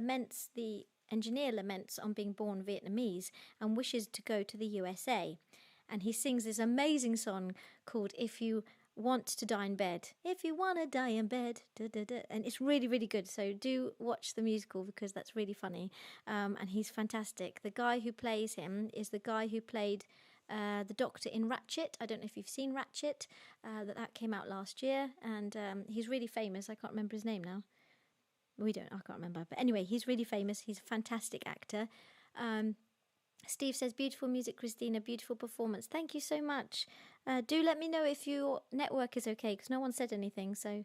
the engineer laments on being born Vietnamese and wishes to go to the USA. And he sings this amazing song called If You Want to Die in Bed. If you want to die in bed. Da, da, da. And it's really, really good. So do watch the musical, because that's really funny. And he's fantastic. The guy who plays him is the guy who played the Doctor in Ratchet. I don't know if you've seen Ratchet. That came out last year. And he's really famous. I can't remember his name now. I can't remember. But anyway, he's really famous. He's a fantastic actor. Steve says, beautiful music, Christina, beautiful performance. Thank you so much. Do let me know if your network is okay, because no one said anything, so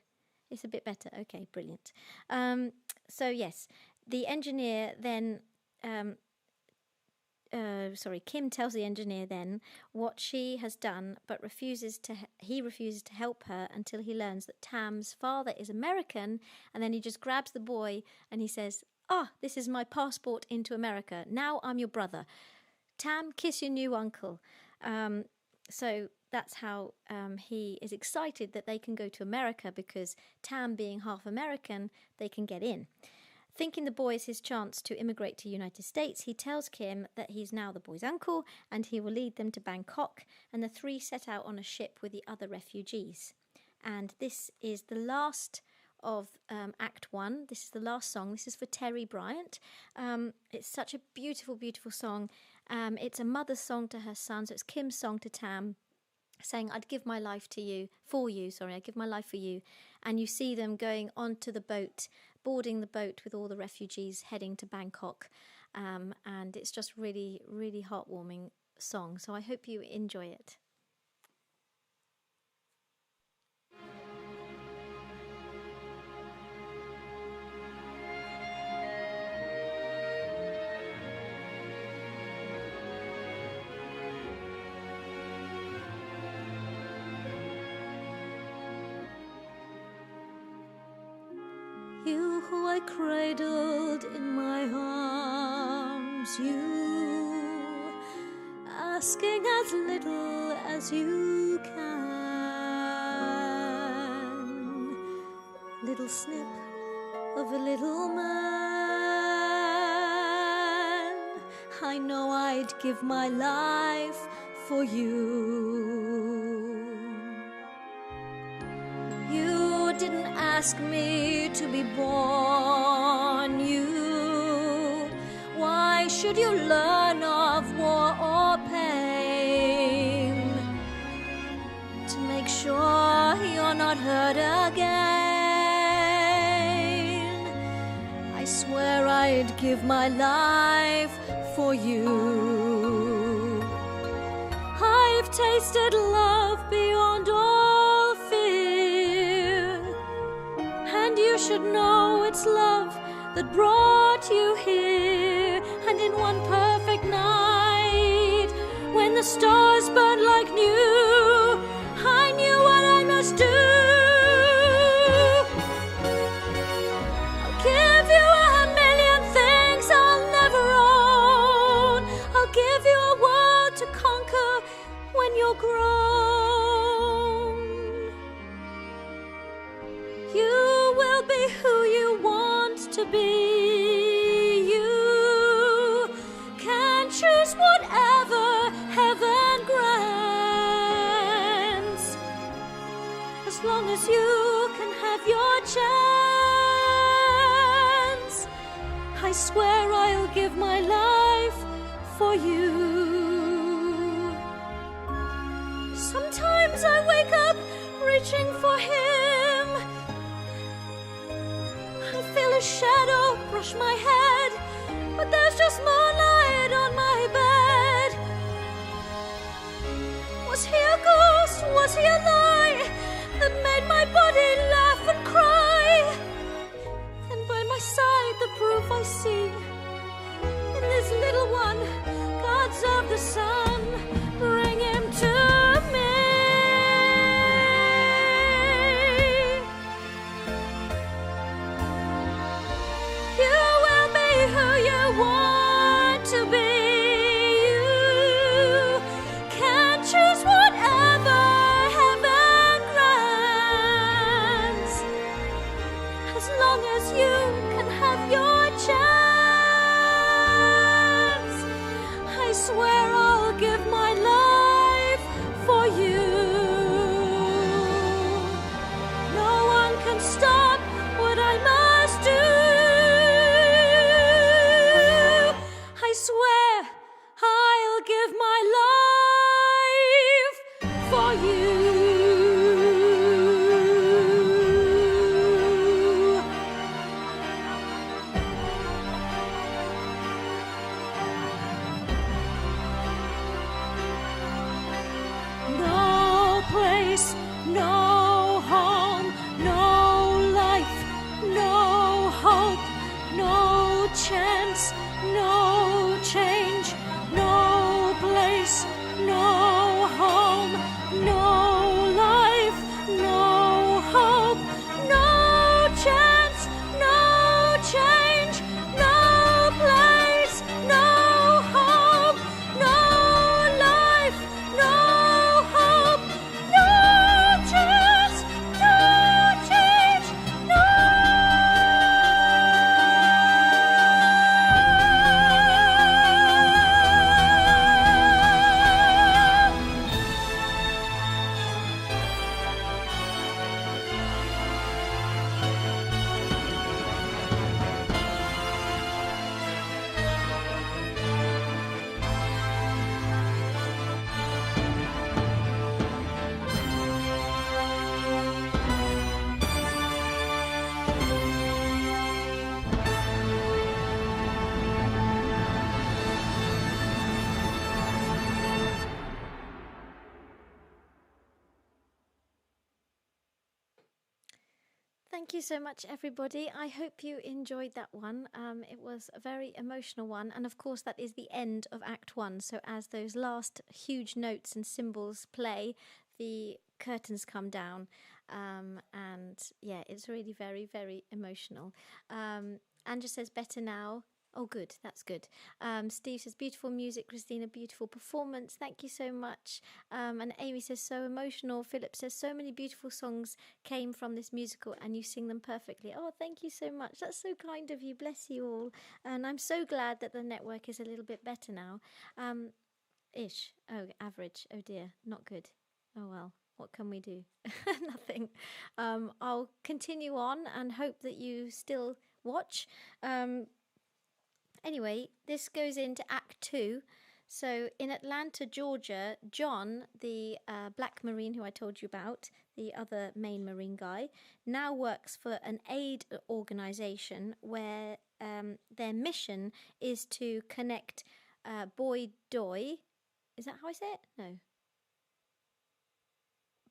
it's a bit better. Okay, brilliant. So yes, the engineer then, Kim tells the engineer then what she has done, but he refuses to help her until he learns that Tam's father is American, and then he just grabs the boy and he says, this is my passport into America. Now I'm your brother. Tam, kiss your new uncle. So that's how he is excited that they can go to America, because Tam being half American, they can get in. Thinking the boy is his chance to immigrate to the United States, he tells Kim that he's now the boy's uncle and he will lead them to Bangkok, and the three set out on a ship with the other refugees. And this is the last of Act 1. This is the last song. This is for Terry Bryant. It's such a beautiful, beautiful song. It's a mother's song to her son, so it's Kim's song to Tam, saying, I'd give my life I'd give my life for you. And you see them going onto the boat, boarding the boat with all the refugees heading to Bangkok. And it's just really, really heartwarming song. So I hope you enjoy it. who I cradled in my arms, you, asking as little as you can, little snip of a little man, I know I'd give my life for you. You didn't ask me to be born, you. Why should you learn of war or pain? To make sure you're not hurt again. I swear I'd give my life for you. I've tasted love beyond all fear, and you should know it's love that brought you here. And in one perfect night, when the stars burned like new, I knew what I must do. I'll give you a million things I'll never own. I'll give you a world to conquer when you're grown. You will be who you want to be. You can choose whatever heaven grants, as long as you can have your chance. I swear I'll give my life for you. Sometimes I wake up reaching for him. I feel a shadow brush my head, but there's just moonlight on my bed. Was he a ghost? Was he a lie that made my body laugh and cry? Then by my side the proof I see in this little one, gods of the sun, bring him to me. You will be who you want to be. You can choose whatever heaven grants, as long as you can have your chance. I swear I'll give my life for you. No one can stop what I must do. I swear I'll give my life for you. No place, no home, no life, no hope, no chance, no change, no place, no home, no life, no hope, no chance, no change, no place, no home, no life, no hope, no chance, no change, no. Thank you so much, everybody. I hope you enjoyed that one. It was a very emotional one. And of course, that is the end of Act 1. So as those last huge notes and cymbals play, the curtains come down. And yeah, it's really very, very emotional. Andrew says better now. Oh, good. That's good. Steve says beautiful music, Christina. Beautiful performance. Thank you so much. And Amy says so emotional. Philip says so many beautiful songs came from this musical, and you sing them perfectly. Oh, thank you so much. That's so kind of you. Bless you all. And I'm so glad that the network is a little bit better now. Ish. Oh, average. Oh dear. Not good. Oh well. What can we do? Nothing. I'll continue on and hope that you still watch. Anyway, this goes into Act 2. So in Atlanta, Georgia, John, the black Marine who I told you about, the other main Marine guy, now works for an aid organization where their mission is to connect Bui Doi. Is that how I say it? No.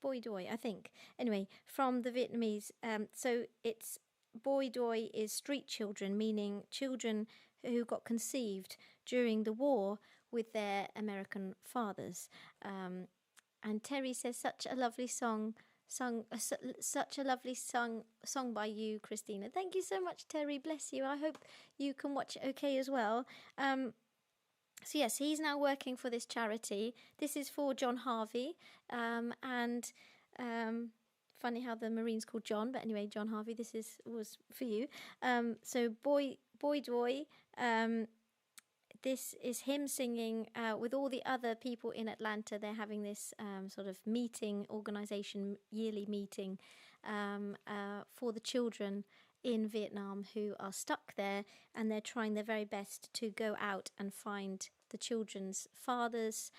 Bui Doi, I think. Anyway, from the Vietnamese. So it's Bui Doi is street children, meaning children who got conceived during the war with their American fathers. And Terry says such a lovely song by you, Christina. Thank you so much, Terry. Bless you. I hope you can watch it okay as well. So yes, he's now working for this charity. This is for John Harvey, and funny how the Marine's called John, but anyway, John Harvey, this was for you. So Bui Doi, this is him singing with all the other people in Atlanta. They're having this sort of meeting, organization, yearly meeting for the children in Vietnam who are stuck there, and they're trying their very best to go out and find the children's fathers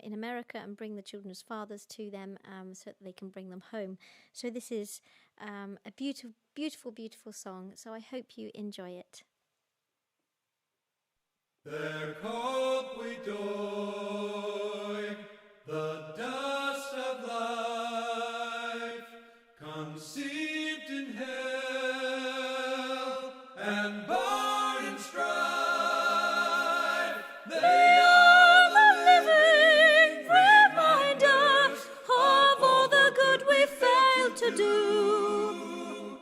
in America and bring the children's fathers to them so that they can bring them home. So this is a beautiful, beautiful, beautiful song. So I hope you enjoy it. They're called Bui Doi, the dust of life, conceived in hell and born in strife. They are the living reminder of all the good we failed to do.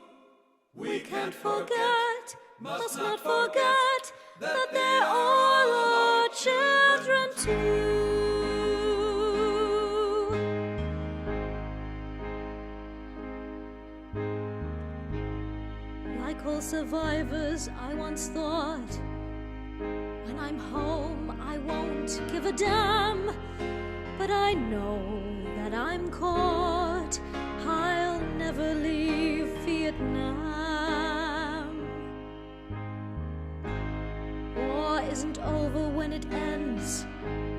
We can't forget, must not forget, that they're all our children too. Like all survivors, I once thought, when I'm home, I won't give a damn. But I know that I'm caught, I'll never leave Vietnam. War isn't over when it ends.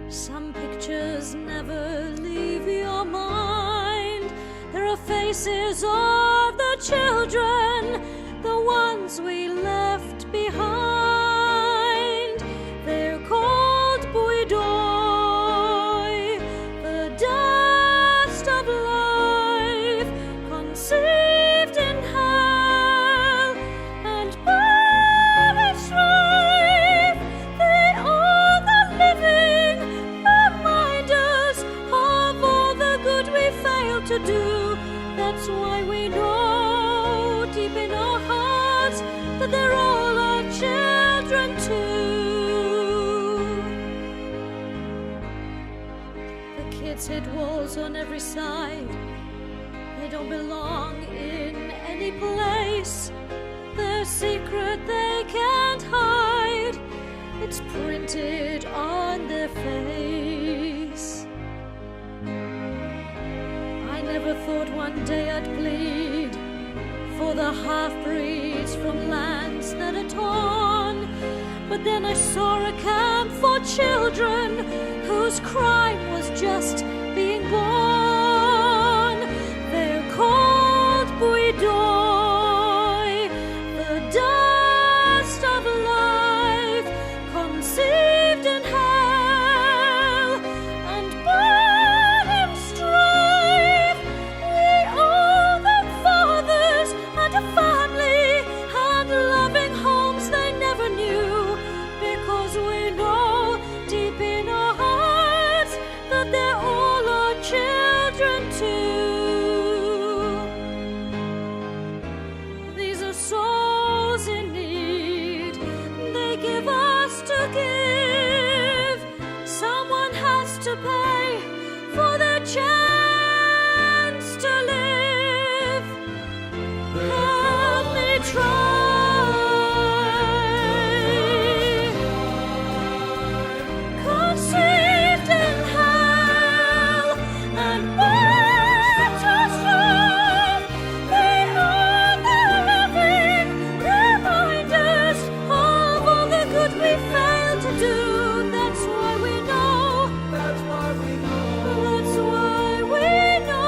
Some pictures never leave your mind. There are faces of the children, the ones we left behind. They're called Bui Doi, the dust of life, conceived in hell and born in strife. They are the living reminders of all the good we failed to do. That's why we know deep in our hearts that they're all our children too. The kids hit walls on every side. They don't belong in any place. Their secret they can't hide. It's printed on their face. I never thought one day I'd bleed for the half-breeds from lands that are torn. But then I saw a camp for children whose crime was just being born. They're called Bui Doi, the dust of life, conceived in hell and born in strife. We owe them fathers and a family and loving homes they never knew, because we know deep in our hearts that they're all chance to live. Help me try. Conceived in hell and brought to strife, they are the living reminders of all the good we failed to do. That's why we know. That's why we know. That's why we know.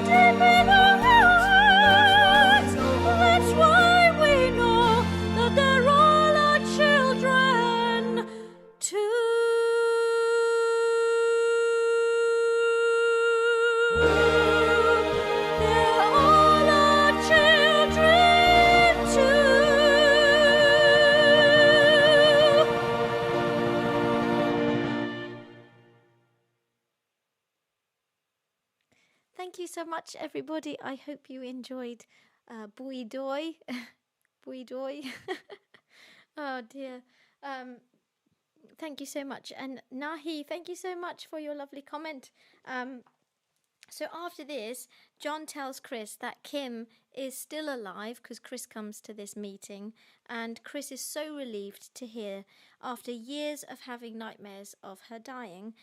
Deep in our hearts. That's why we know that they're all our children too. They're all our children too. Thank you so much, everybody. I hope you enjoyed Bui Doi. Bui Doi. Oh, dear. Thank you so much. And Nahi, thank you so much for your lovely comment. So after this, John tells Chris that Kim is still alive because Chris comes to this meeting, and Chris is so relieved to hear after years of having nightmares of her dying.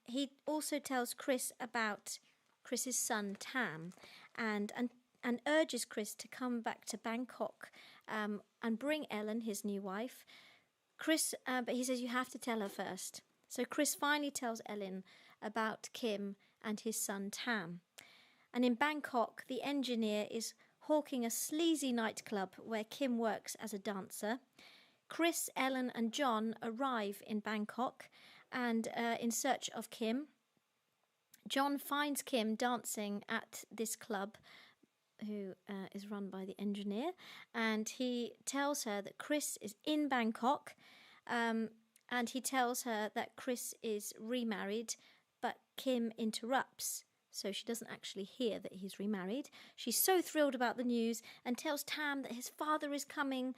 He also tells Chris about Chris's son Tam, and urges Chris to come back to Bangkok and bring Ellen, his new wife. Chris, but he says you have to tell her first. So Chris finally tells Ellen about Kim and his son Tam. And in Bangkok, the engineer is hawking a sleazy nightclub where Kim works as a dancer. Chris, Ellen and John arrive in Bangkok and in search of Kim. John finds Kim dancing at this club, who is run by the engineer, and he tells her that Chris is in Bangkok, and he tells her that Chris is remarried, but Kim interrupts, so she doesn't actually hear that he's remarried. She's so thrilled about the news and tells Tam that his father is coming.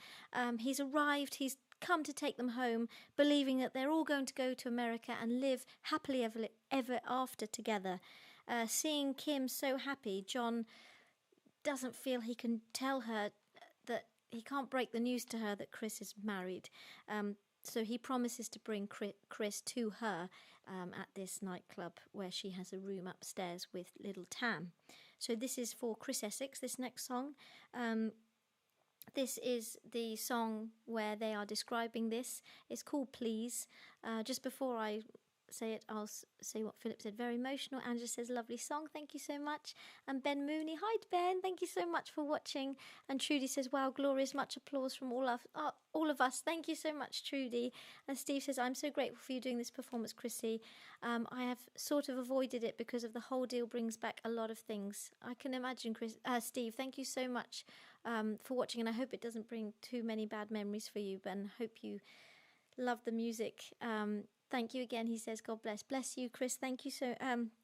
He's arrived, he's come to take them home, believing that they're all going to go to America and live happily ever after together. Seeing Kim so happy, John doesn't feel he can tell her that he can't break the news to her that Chris is married. So he promises to bring Chris to her at this nightclub where she has a room upstairs with little Tam. So this is for Chris Essex, this next song. This is the song where they are describing this. It's called Please. Just before I say it, I'll say what Philip said. Very emotional. Angela says, lovely song. Thank you so much. And Ben Mooney. Hi, Ben. Thank you so much for watching. And Trudy says, wow, glorious. Much applause from all of us. Thank you so much, Trudy. And Steve says, I'm so grateful for you doing this performance, Chrissy. I have sort of avoided it because of the whole deal brings back a lot of things. I can imagine, Steve. Thank you so much for watching. And I hope it doesn't bring too many bad memories for you, Ben. Hope you love the music. Thank you again, he says. God bless. Bless you, Chris. Thank you so...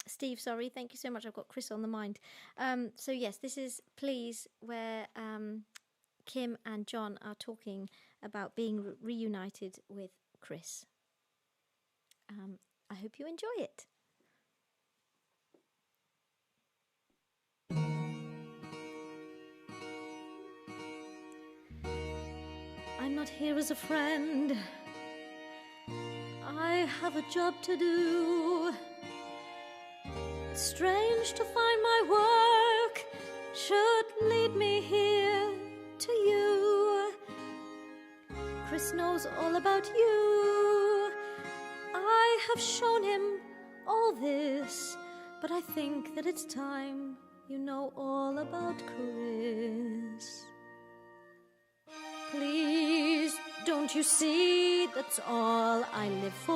Steve, sorry. Thank you so much. I've got Chris on the mind. So, yes, this is Please, where Kim and John are talking about being reunited with Chris. I hope you enjoy it. I'm not here as a friend. I have a job to do. It's strange to find my work should lead me here to you. Chris knows all about you. I have shown him all this, but I think that it's time you know all about Chris. Please, don't you see, that's all I live for.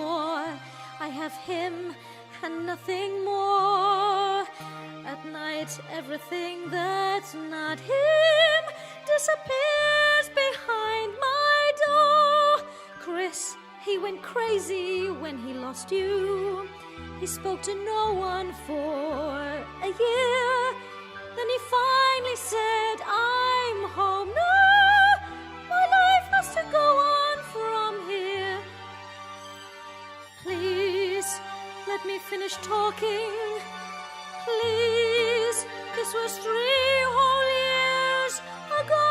I have him and nothing more. At night, everything that's not him disappears behind my door. Chris, he went crazy when he lost you. He spoke to no one for a year. Then he finally said, I'm home now. My life has to go on from here. Please, let let me finish talking. Please, this was 3 whole years ago.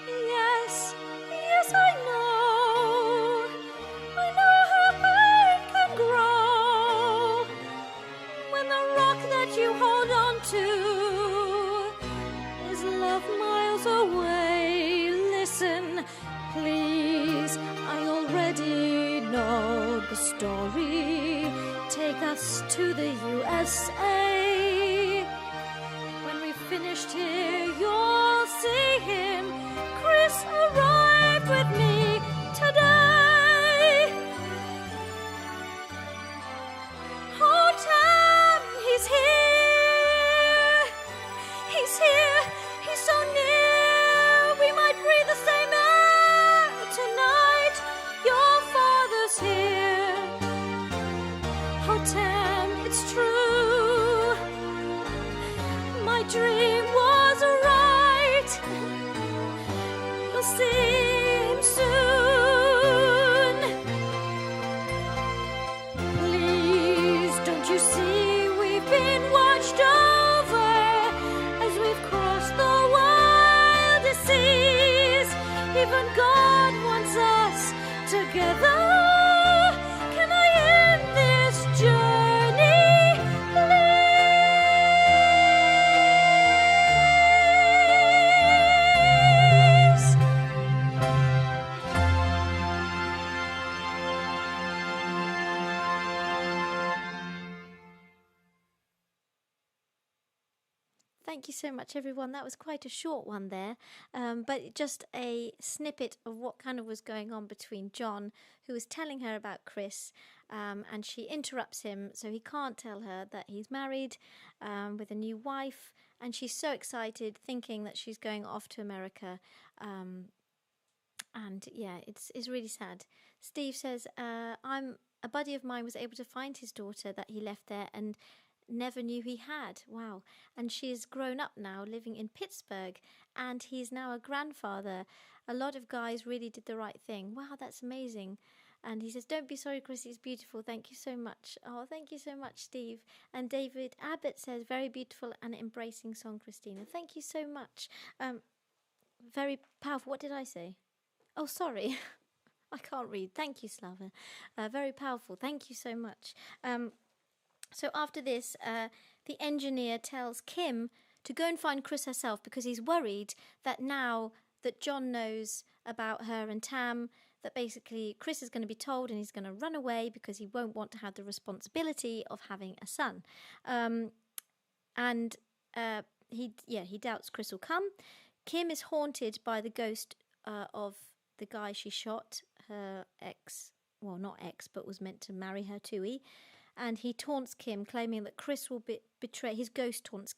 Yes, yes, I know how pain can grow when the rock that you hold on to is love miles away. Listen, please, I already know the story. Take us to the USA. When we finished here, you'll see him. Chris arrived with me today. Oh, Tam, he's here. He's here. He's so near. We might breathe the same air tonight. Your father's here. Oh, Tam, it's true. My dream was right. You'll see him soon. Please, don't you see we've been watched over as we've crossed the wildest seas? Even God wants us together. Can I end this journey, please? Thank you so much, everyone. That was quite a short one there, but just a snippet of what kind of was going on between John, who was telling her about Chris, and she interrupts him, so he can't tell her that he's married with a new wife, and she's so excited, thinking that she's going off to America. And yeah, it's really sad. Steve says, a buddy of mine was able to find his daughter that he left there and never knew he had. Wow. And she's grown up now, living in Pittsburgh, and he's now a grandfather. A lot of guys really did the right thing. Wow, that's amazing. And he says, don't be sorry, Chrissy, it's beautiful. Thank you so much. Oh, thank you so much, Steve. And David Abbott says, very beautiful and embracing song, Christina. Thank you so much. Very powerful. What did I say? Oh, sorry. I can't read. Thank you, Slava. Very powerful. Thank you so much. So after this, the engineer tells Kim to go and find Chris herself because he's worried that now that John knows about her and Tam, that basically Chris is going to be told and he's going to run away because he won't want to have the responsibility of having a son. He doubts Chris will come. Kim is haunted by the ghost of the guy she shot, her ex, well, not ex, but was meant to marry her, Tui. And he taunts Kim, claiming that Chris will betray. His ghost taunts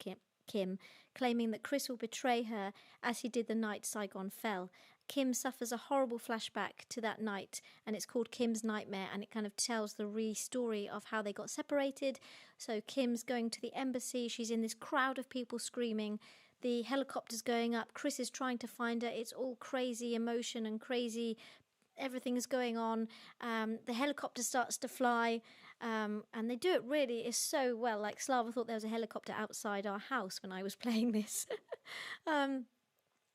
Kim, claiming that Chris will betray her as he did the night Saigon fell. Kim suffers a horrible flashback to that night, and it's called Kim's Nightmare, and it kind of tells the story of how they got separated. So Kim's going to the embassy. She's in this crowd of people screaming. The helicopter's going up. Chris is trying to find her. It's all crazy emotion and crazy. Everything is going on. The helicopter starts to fly. And they do it really is so well. Like Slava thought there was a helicopter outside our house when I was playing this.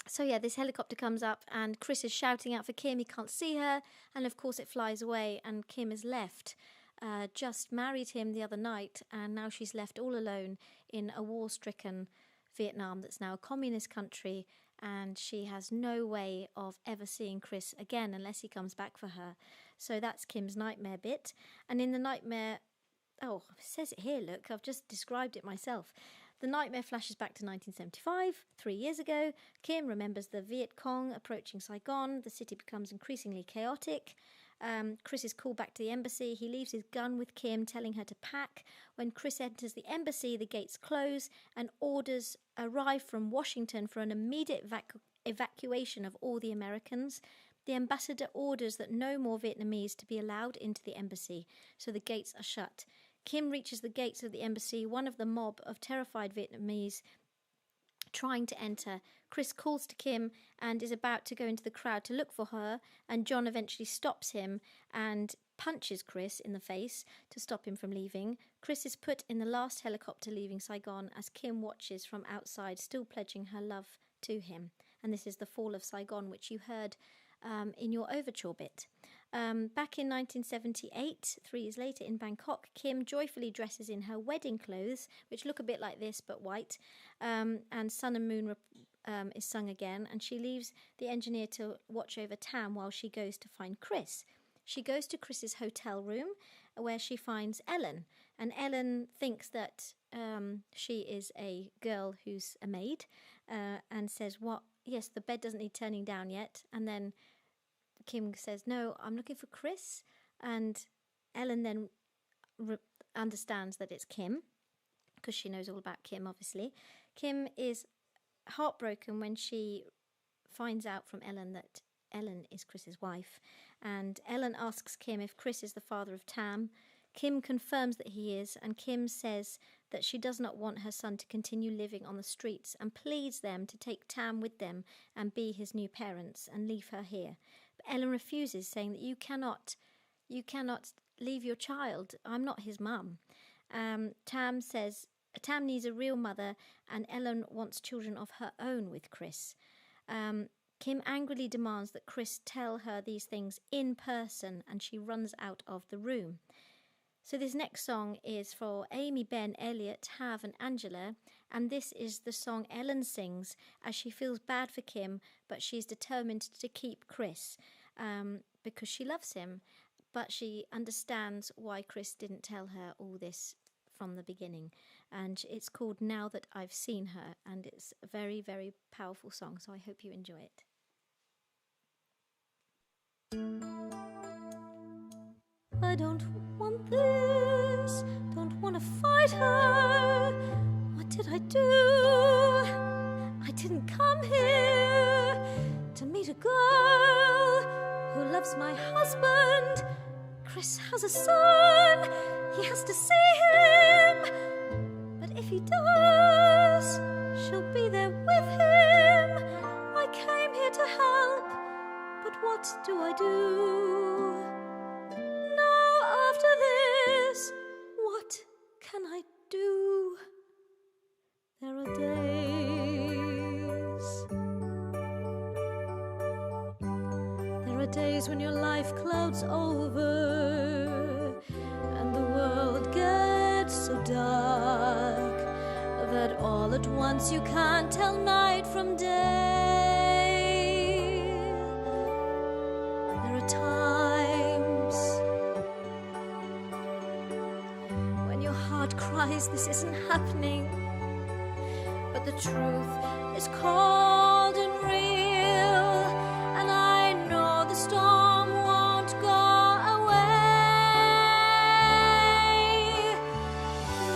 So yeah, this helicopter comes up and Chris is shouting out for Kim. He can't see her, and of course it flies away and Kim is left. Just married him the other night, and now she's left all alone in a war-stricken Vietnam that's now a communist country, and she has no way of ever seeing Chris again unless he comes back for her. So that's Kim's nightmare bit. And in the nightmare, oh, it says it here, look, I've just described it myself. The nightmare flashes back to 1975, 3 years ago. Kim remembers the Viet Cong approaching Saigon. The city becomes increasingly chaotic. Chris is called back to the embassy. He leaves his gun with Kim, telling her to pack. When Chris enters the embassy, the gates close and orders arrive from Washington for an immediate evacuation of all the Americans. The ambassador orders that no more Vietnamese to be allowed into the embassy, so the gates are shut. Kim reaches the gates of the embassy, one of the mob of terrified Vietnamese trying to enter. Chris calls to Kim and is about to go into the crowd to look for her, and John eventually stops him and punches Chris in the face to stop him from leaving. Chris is put in the last helicopter leaving Saigon as Kim watches from outside, still pledging her love to him. And this is the fall of Saigon, which you heard in your overture bit. Back in 1978, 3 years later in Bangkok, Kim joyfully dresses in her wedding clothes, which look a bit like this but white, and Sun and Moon is sung again, and she leaves the engineer to watch over Tam while she goes to find Chris. She goes to Chris's hotel room where she finds Ellen, and Ellen thinks that she is a girl who's a maid, and says, "What? Yes, the bed doesn't need turning down yet." And then Kim says, "No, I'm looking for Chris," and Ellen then understands that it's Kim, because she knows all about Kim, obviously. Kim is heartbroken when she finds out from Ellen that Ellen is Chris's wife, and Ellen asks Kim if Chris is the father of Tam. Kim confirms that he is, and Kim says that she does not want her son to continue living on the streets and pleads them to take Tam with them and be his new parents and leave her here. But Ellen refuses, saying that you cannot leave your child. I'm not his mum. Tam says Tam needs a real mother, and Ellen wants children of her own with Chris. Kim angrily demands that Chris tell her these things in person, and she runs out of the room. So this next song is for Amy, Ben, Elliot, Hav and Angela, and this is the song Ellen sings as she feels bad for Kim, but she's determined to keep Chris because she loves him, but she understands why Chris didn't tell her all this from the beginning. And it's called Now That I've Seen Her, and it's a very, very powerful song, so I hope you enjoy it. I don't want this, don't want to fight her. What did I do? I didn't come here to meet a girl who loves my husband. Chris has a son, he has to see him. But if he does, she'll be there with him. I came here to help, but what do I do? After this, what can I do? There are days when your life clouds over and the world gets so dark that all at once you can't tell night from day. There are times your heart cries, this isn't happening, but the truth is cold and real, and I know the storm won't go away.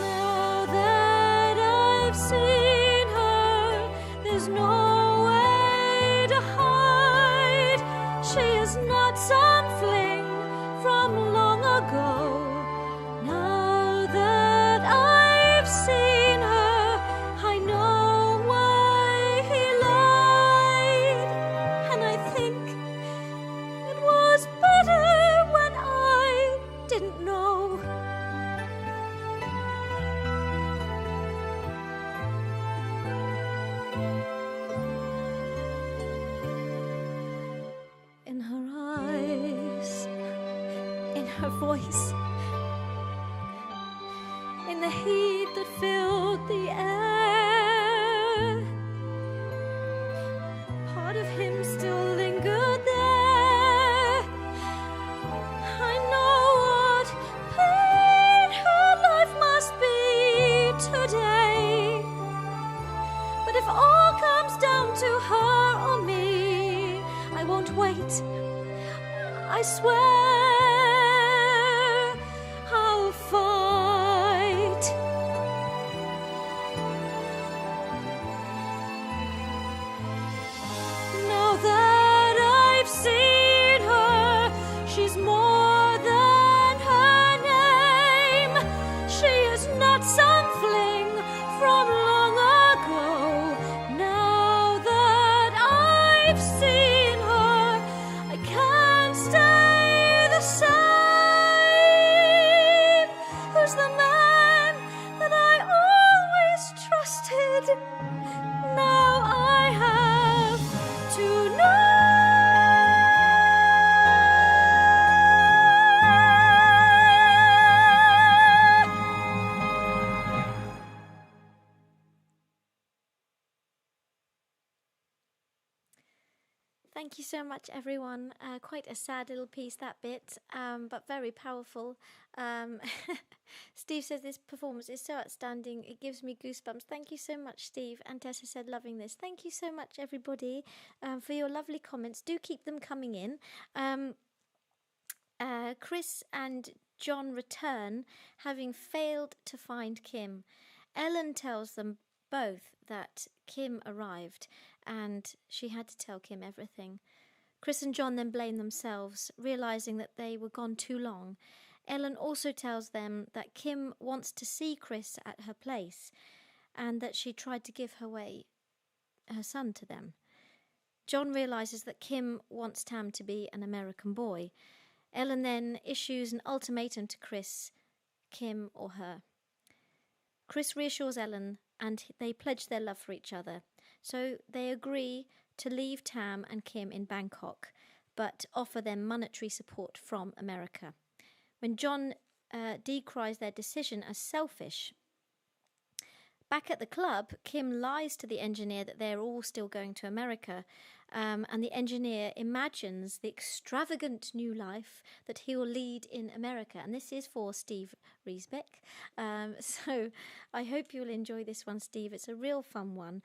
Now that I've seen her, there's no way to hide. She is not some fling from long ago. Seen her, I know why he lied, and I think it was better when I didn't know. In her eyes, in her voice, in the heat that filled the air, part of him still lingered there. I know what pain her life must be today, but if all comes down to her or me, I won't wait, I swear I'll fight. was the man that I always trusted. Now I have to know. Thank you so much, everyone. Quite a sad little piece, that bit, but very powerful. Steve says this performance is so outstanding. It gives me goosebumps. Thank you so much, Steve. And Tessa said, loving this. Thank you so much, everybody, for your lovely comments. Do keep them coming in. Chris and John return, having failed to find Kim. Ellen tells them both that Kim arrived, and she had to tell Kim everything. Chris and John then blame themselves, realising that they were gone too long. Ellen also tells them that Kim wants to see Chris at her place, and that she tried to give her son to them. John realises that Kim wants Tam to be an American boy. Ellen then issues an ultimatum to Chris, Kim or her. Chris reassures Ellen, and they pledge their love for each other. So they agree to leave Tam and Kim in Bangkok, but offer them monetary support from America. When John decries their decision as selfish, back at the club, Kim lies to the engineer that they're all still going to America, and the engineer imagines the extravagant new life that he will lead in America. And this is for Steve Riesbeck. So I hope you'll enjoy this one, Steve. It's a real fun one.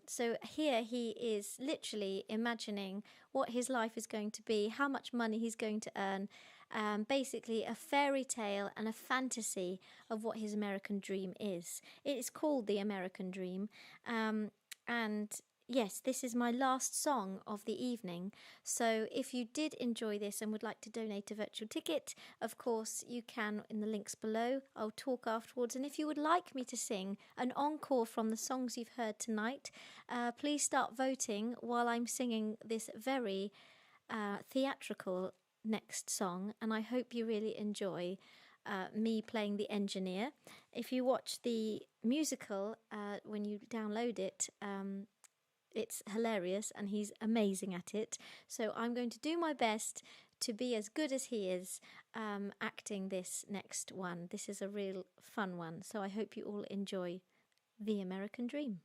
So here he is literally imagining what his life is going to be, how much money he's going to earn, basically a fairy tale and a fantasy of what his American dream is. It is called The American Dream. And yes, this is my last song of the evening. So if you did enjoy this and would like to donate a virtual ticket, of course you can in the links below. I'll talk afterwards. And if you would like me to sing an encore from the songs you've heard tonight, please start voting while I'm singing this very theatrical next song. And I hope you really enjoy me playing the engineer. If you watch the musical, when you download it, it's hilarious and he's amazing at it. So I'm going to do my best to be as good as he is acting this next one. This is a real fun one. So I hope you all enjoy The American Dream.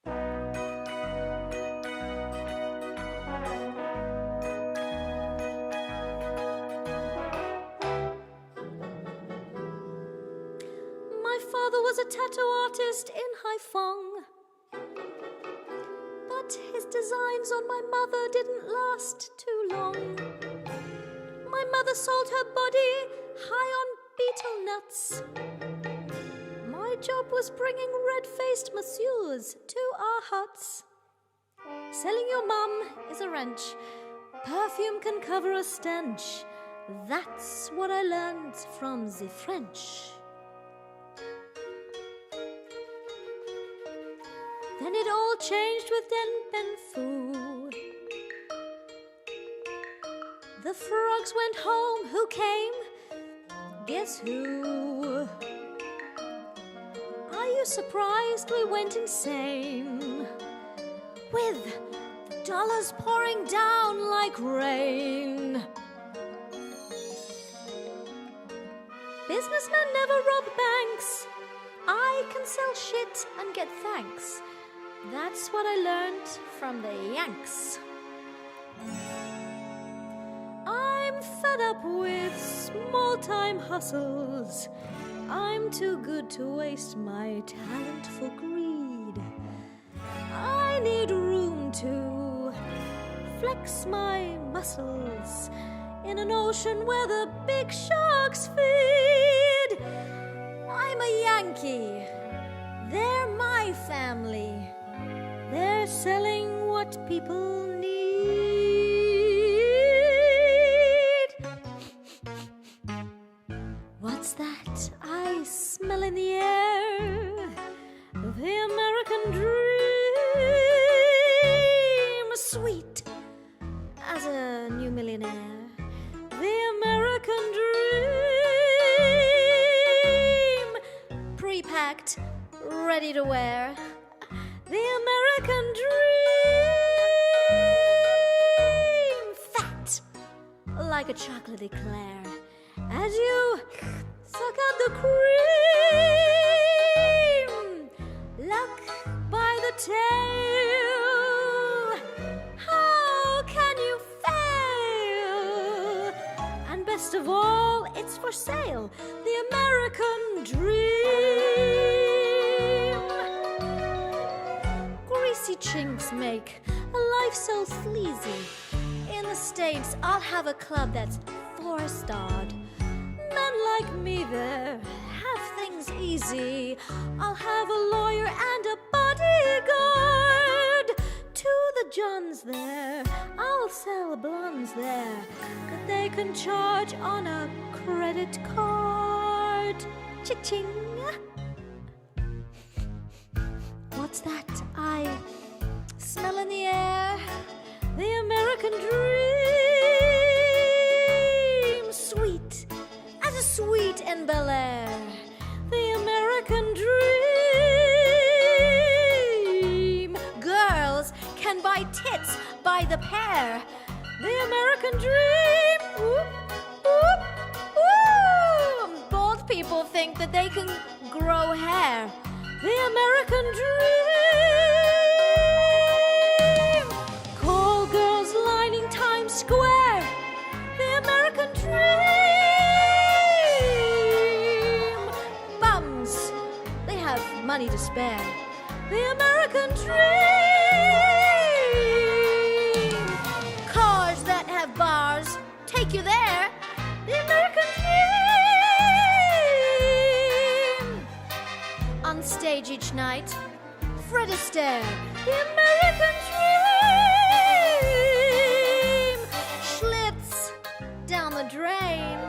My father was a tattoo artist in Haiphong, but his designs on my mother didn't last too long. My mother sold her body high on betel nuts. My job was bringing red-faced messieurs to our huts. Selling your mum is a wrench. Perfume can cover a stench. That's what I learned from the French. Then it all changed with Den Ben Phu. The frogs went home. Who came? Guess who? Are you surprised we went insane? With dollars pouring down like rain. Businessmen never rob banks. I can sell shit and get thanks. That's what I learned from the Yanks. I'm fed up with small-time hustles. I'm too good to waste my talent for greed. I need room to flex my muscles in an ocean where the big sharks feed. I'm a Yankee. They're my family. They're selling what people need. What's that I smell in the air? The American dream, sweet as a new millionaire. The American dream. packed, ready to wear. The American dream, Fat, like a chocolate eclair. as you suck out the cream, luck by the tail. How can you fail? And best of all, it's for sale. The American dream. Greasy chinks make a life so sleazy. In the States, I'll have a club that's 4-starred. Men like me there have things easy. I'll have a lawyer and a bodyguard. To the Johns there, I'll sell blondes there that they can charge on a credit card. Cha-ching. What's that I smell in the air? The American dream, Sweet as a sweet in Bel Air. the American dream. Girls can buy tits by the pair. The American dream. Whoop, whoop, whoop. Bald people think that they can grow hair. The American dream. Call girls lining Times Square. The American dream. Bums, they have money to spare. The American dream. Cars that have bars take you there. The American dream. On stage each night, Fred Astaire. The American dream. Schlitz down the drain.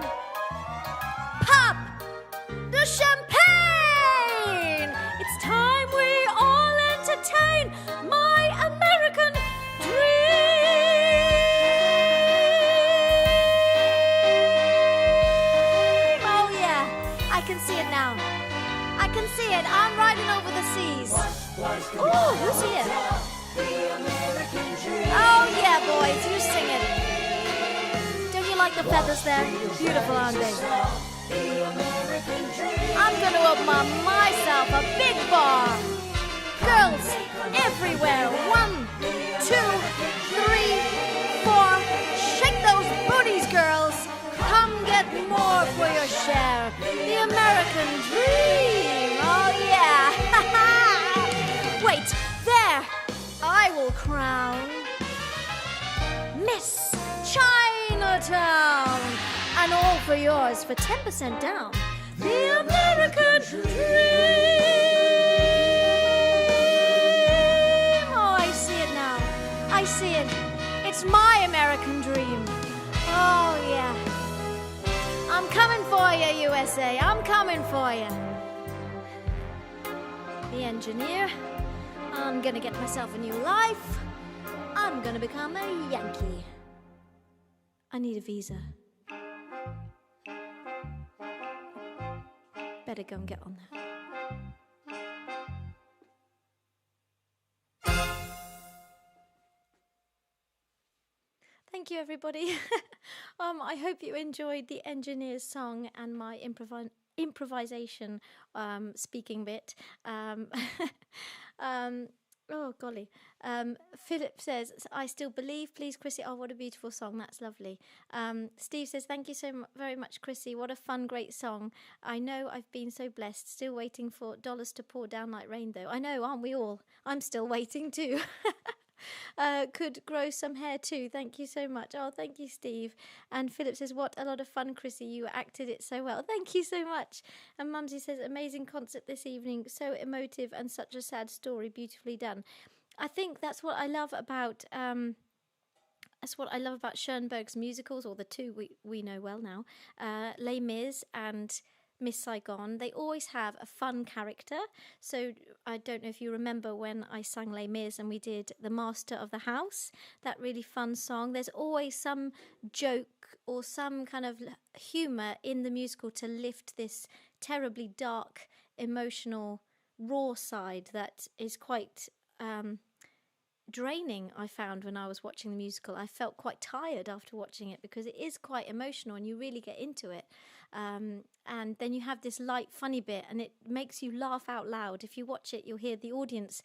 Pop the champagne. It's time we all entertain my American dream. Oh yeah, I can see it now. I can see it. I'm riding over the seas. Ooh, who's here? Oh yeah, boys, you sing it. Don't you like the feathers there? Beautiful, aren't they? I'm going to open myself a big bar. Girls everywhere. 1, 2, 3, 4. Shake those booties, girls. Come get more for your share. The American dream. Oh, yeah. Wait, there. I will crown Miss Chinatown. And all for yours for 10% down. The American dream. Oh, I see it now. I see it. It's my American dream. Oh, yeah. I'm coming for you, USA. I'm coming for you. The engineer. I'm gonna get myself a new life. I'm gonna become a Yankee. I need a visa. Better go and get on that. Thank you, everybody. I hope you enjoyed the engineer's song and my improvisation speaking bit. Oh, golly. Philip says, I still believe. Please, Chrissy. Oh, what a beautiful song. That's lovely. Steve says, thank you so very much, Chrissy. What a fun, great song. I know I've been so blessed. Still waiting for dollars to pour down like rain, though. I know, aren't we all? I'm still waiting, too. Could grow some hair too. Thank you so much. Oh, thank you, Steve. And Philip says, what a lot of fun, Chrissy. You acted it so well. Thank you so much. And Mumsy says, amazing concert this evening. So emotive and such a sad story. Beautifully done. I think that's what I love about Schönberg's musicals, or the two we know well now, Les Mis and Miss Saigon, they always have a fun character. So I don't know if you remember when I sang Les Mis and we did The Master of the House, that really fun song. There's always some joke or some kind of humour in the musical to lift this terribly dark, emotional, raw side that is quite draining. I found when I was watching the musical, I felt quite tired after watching it because it is quite emotional and you really get into it, and then you have this light funny bit and it makes you laugh out loud. If you watch it, you'll hear the audience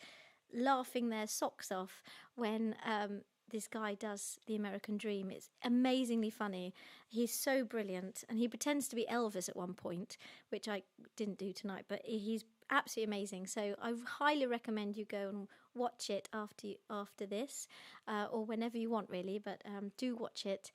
laughing their socks off when this guy does The American Dream. It's amazingly funny. He's so brilliant, and he pretends to be Elvis at one point, which I didn't do tonight, but he's absolutely amazing. So I highly recommend you go and watch it after this, or whenever you want, really, but do watch it.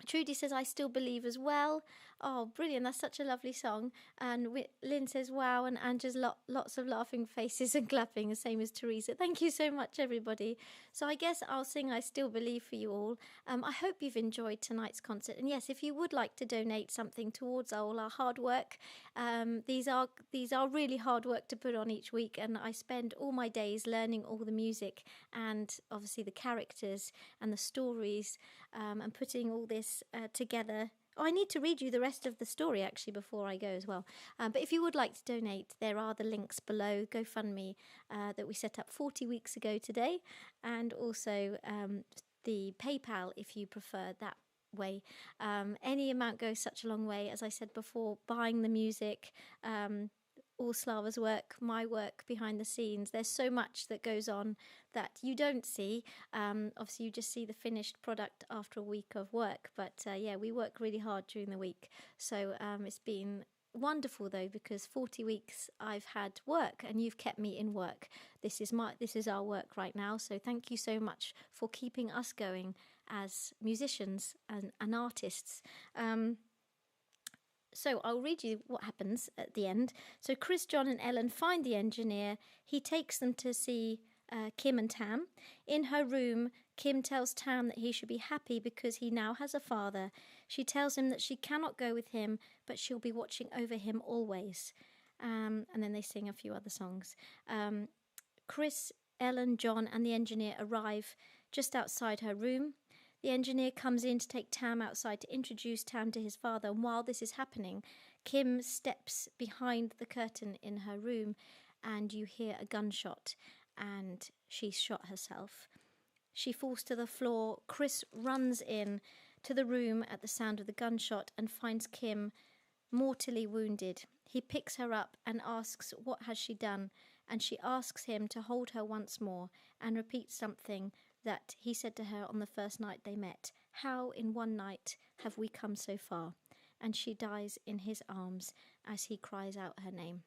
Trudy says, I still believe as well. Oh, brilliant. That's such a lovely song. And Lynn says, wow. And Angela's lots of laughing faces and clapping, the same as Teresa. Thank you so much, everybody. So I guess I'll sing I Still Believe for you all. I hope you've enjoyed tonight's concert. And yes, if you would like to donate something towards all our hard work, these are really hard work to put on each week. And I spend all my days learning all the music and obviously the characters and the stories, and putting all this together. Oh, I need to read you the rest of the story actually before I go as well. But if you would like to donate, there are the links below. GoFundMe that we set up 40 weeks ago today, and also the PayPal if you prefer that way. Any amount goes such a long way. As I said before, buying the music, all Slava's work, my work behind the scenes. There's so much that goes on that you don't see. Obviously, you just see the finished product after a week of work. But yeah, we work really hard during the week. So it's been wonderful though, because 40 weeks I've had work and you've kept me in work. This is our work right now. So thank you so much for keeping us going as musicians and artists. So I'll read you what happens at the end. So Chris, John and Ellen find the engineer. He takes them to see Kim and Tam. In her room, Kim tells Tam that he should be happy because he now has a father. She tells him that she cannot go with him, but she'll be watching over him always. And then they sing a few other songs. Chris, Ellen, John and the engineer arrive just outside her room. The engineer comes in to take Tam outside to introduce Tam to his father. And while this is happening, Kim steps behind the curtain in her room and you hear a gunshot and she's shot herself. She falls to the floor. Chris runs in to the room at the sound of the gunshot and finds Kim mortally wounded. He picks her up and asks what has she done, and she asks him to hold her once more and repeat something that he said to her on the first night they met. How in one night have we come so far? And she dies in his arms as he cries out her name.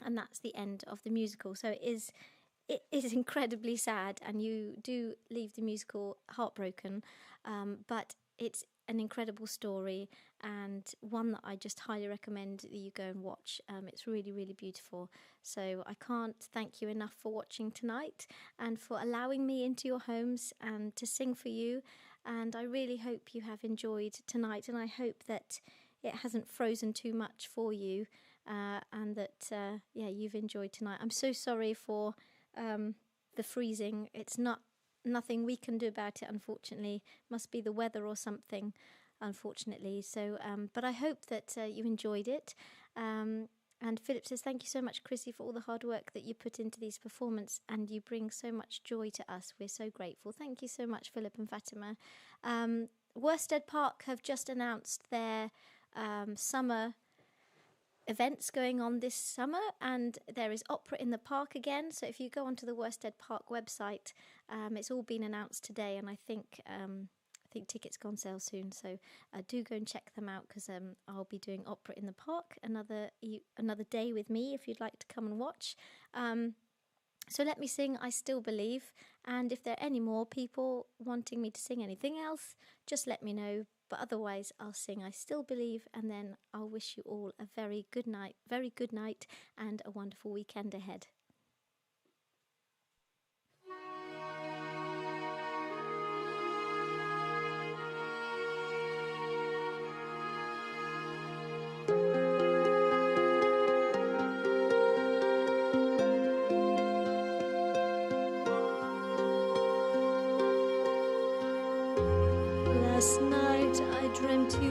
And that's the end of the musical. So it is incredibly sad, and you do leave the musical heartbroken, but it's an incredible story and one that I just highly recommend that you go and watch. It's really, really beautiful. So I can't thank you enough for watching tonight and for allowing me into your homes and to sing for you. And I really hope you have enjoyed tonight, and I hope that it hasn't frozen too much for you, and that you've enjoyed tonight. I'm so sorry for the freezing. It's nothing we can do about it, unfortunately. Must be the weather or something, unfortunately. So but I hope that you enjoyed it. And Philip says, thank you so much, Chrissy, for all the hard work that you put into these performances, and you bring so much joy to us. We're so grateful. Thank you so much, Philip and Fatima. Worsted Park have just announced their summer events going on this summer, and there is opera in the park again. So if you go onto the Worsted Park website, it's all been announced today, and I think tickets go on sale soon. So do go and check them out, because I'll be doing opera in the park another day with me if you'd like to come and watch. So let me sing I Still Believe, and if there are any more people wanting me to sing anything else, just let me know. But otherwise, I'll sing I Still Believe, and then I'll wish you all a very good night, and a wonderful weekend ahead.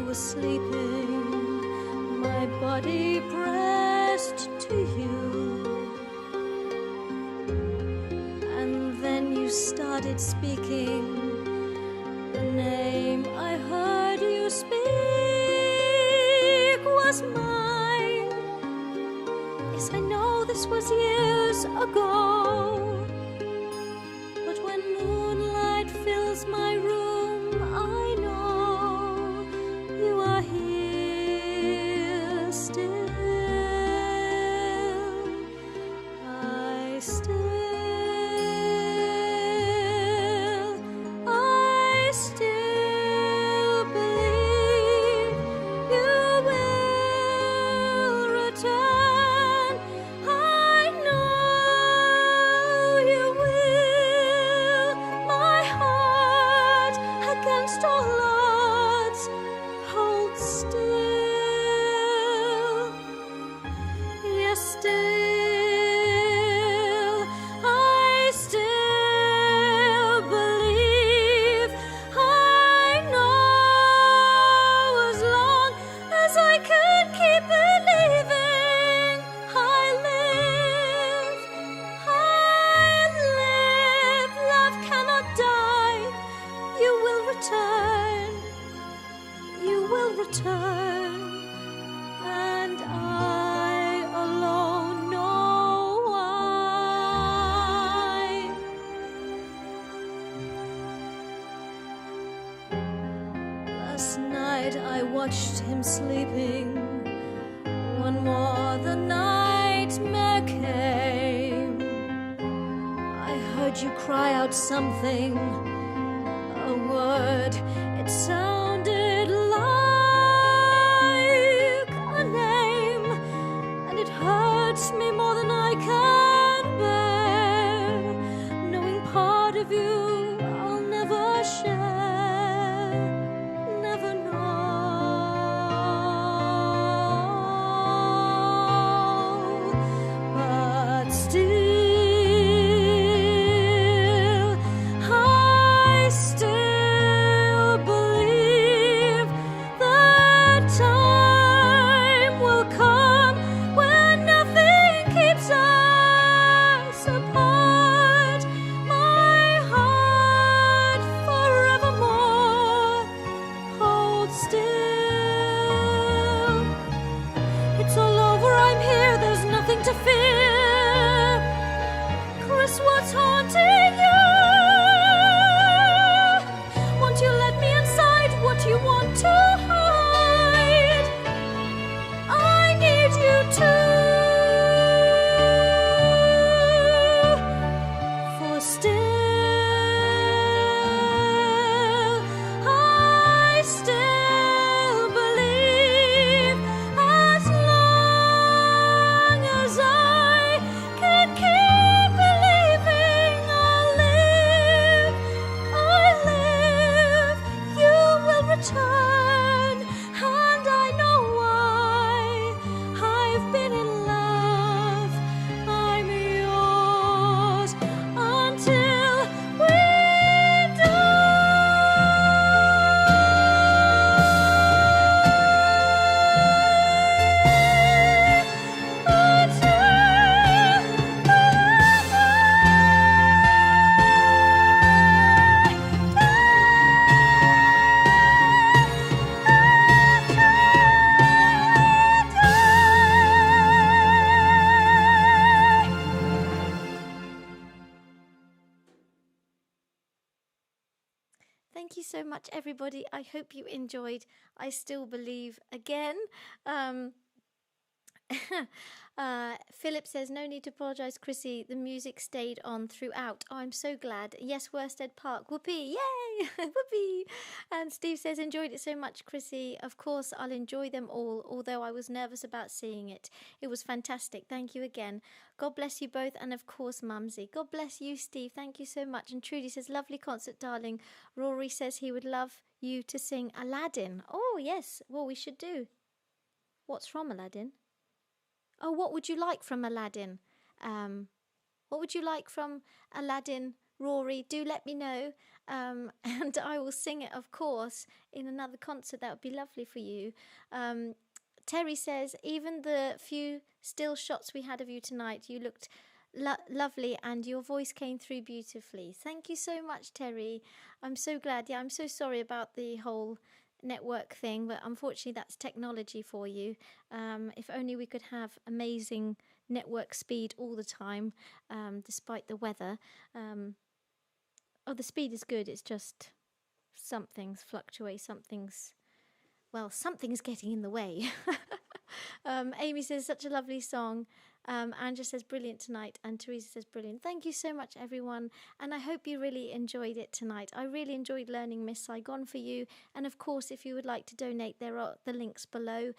was sleeping, my body pressed to you. And then you started speaking. The name I heard you speak was mine. Yes, I know this was years ago, but when moonlight fills my room, I know you are here still. I still believe you will return. I know you will. My heart against all odds holds still. Yes, still, I still believe. I know as long as I can keep believing, I live, love cannot die. You will return, you will return, and I alone know why. Last night I watched him sleeping. One more, the nightmare came. I heard you cry out something, a word. It sounded like a name, and it hurts me more than I can bear, knowing part of you I'll never share, never know. But still, I still believe that time will come when nothing keeps us apart. My heart forevermore holds still. It's all over, I'm here, there's nothing to fear. Chris, what's haunting you? Won't you let me inside what you want to hide? I need you too. For still, I still believe, as long as I can keep believing, I'll live, you will return, and I know why. I've been in love, I'm yours until we Thank you so much, everybody. I hope you enjoyed I Still Believe again. Philip says, no need to apologise, Chrissy. The music stayed on throughout. Oh, I'm so glad. Yes, Worsted Park. Whoopee. Yay. Whoopee. And Steve says, enjoyed it so much, Chrissy. Of course, I'll enjoy them all, although I was nervous about seeing it. It was fantastic. Thank you again. God bless you both. And of course, Mumsy. God bless you, Steve. Thank you so much. And Trudy says, lovely concert, darling. Rory says he would love you to sing Aladdin. Oh, yes. Well, we should do. What's from Aladdin? Oh, what would you like from Aladdin? What would you like from Aladdin Rory, do let me know, and I will sing it, of course, in another concert. That would be lovely for you. Terry says, even the few still shots we had of you tonight, you looked lovely and your voice came through beautifully. Thank you so much, Terry. I'm so glad. Yeah, I'm so sorry about the whole network thing, but unfortunately that's technology for you. If only we could have amazing network speed all the time, despite the weather. The speed is good, it's just something's fluctuate, something's getting in the way. Amy says, such a lovely song. Andrea says, brilliant tonight. And Teresa says, brilliant. Thank you so much, everyone. And I hope you really enjoyed it tonight. I really enjoyed learning Miss Saigon for you. And of course, if you would like to donate, there are the links below.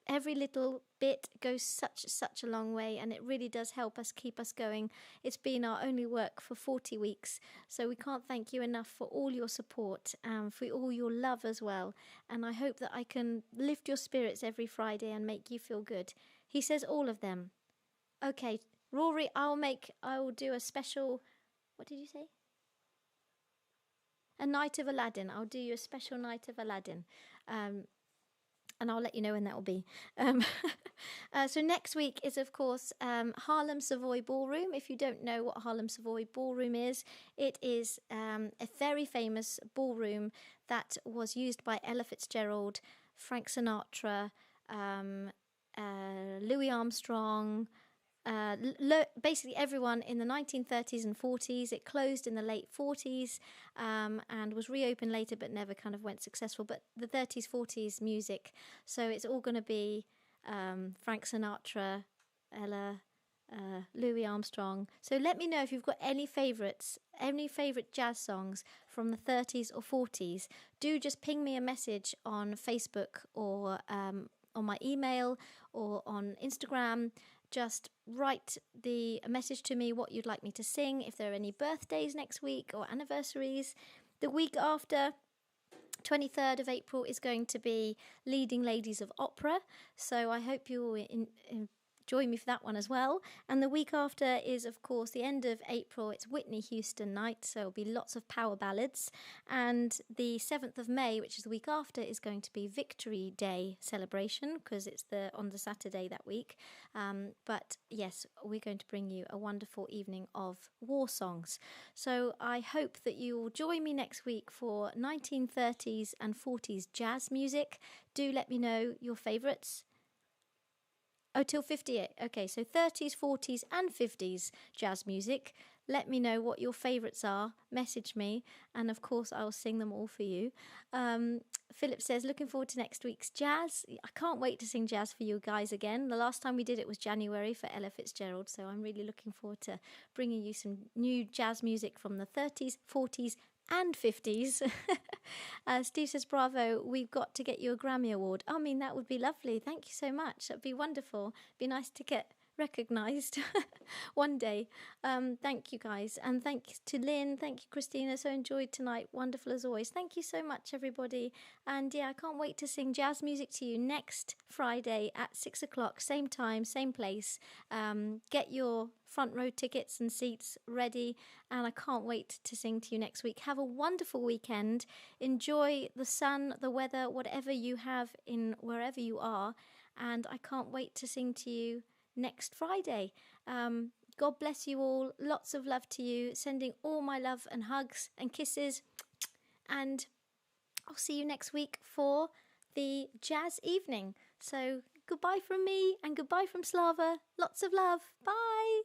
Every little bit goes such a long way, and it really does help us keep us going. It's been our only work for 40 weeks, so we can't thank you enough for all your support, for all your love as well. And I hope that I can lift your spirits every Friday and make you feel good. He says all of them. Okay, Rory, I will do a special, what did you say? A night of Aladdin. I'll do you a special night of Aladdin. And I'll let you know when that will be. So next week is, of course, Harlem Savoy Ballroom. If you don't know what Harlem Savoy Ballroom is, it is a very famous ballroom that was used by Ella Fitzgerald, Frank Sinatra, Louis Armstrong, basically everyone in the 1930s and 40s. It closed in the late 40s and was reopened later but never kind of went successful. But the 30s, 40s music. So it's all going to be Frank Sinatra, Ella, Louis Armstrong. So let me know if you've got any favourite jazz songs from the 30s or 40s. Do just ping me a message on Facebook or on my email or on Instagram. Just write a message to me what you'd like me to sing, if there are any birthdays next week or anniversaries. The week after, 23rd of April, is going to be Leading Ladies of Opera. So I hope you will join me for that one as well. And the week after is, of course, the end of April. It's Whitney Houston night, so there'll be lots of power ballads. And the 7th of May, which is the week after, is going to be Victory Day celebration, because it's on the Saturday that week. But yes, we're going to bring you a wonderful evening of war songs. So I hope that you will join me next week for 1930s and 40s jazz music. Do let me know your favourites. Oh, till 58. Okay, so 30s, 40s and 50s jazz music. Let me know what your favourites are. Message me. And, of course, I'll sing them all for you. Philip says, looking forward to next week's jazz. I can't wait to sing jazz for you guys again. The last time we did it was January for Ella Fitzgerald. So I'm really looking forward to bringing you some new jazz music from the 30s, 40s and 50s. Steve says, bravo, we've got to get you a Grammy Award. I mean, that would be lovely. Thank you so much. That'd be wonderful. Be nice to get recognised one day. Thank you guys, and thanks to Lynn. Thank you, Christina. So enjoyed tonight. Wonderful as always. Thank you so much, everybody. And yeah, I can't wait to sing jazz music to you next Friday at 6 o'clock, same time, same place. Get your front row tickets and seats ready, and I can't wait to sing to you next week. Have a wonderful weekend. Enjoy the sun, the weather, whatever you have in wherever you are, and I can't wait to sing to you next Friday. God bless you all. Lots of love to you. Sending all my love and hugs and kisses. And I'll see you next week for the jazz evening. So goodbye from me and goodbye from Slava. Lots of love. Bye.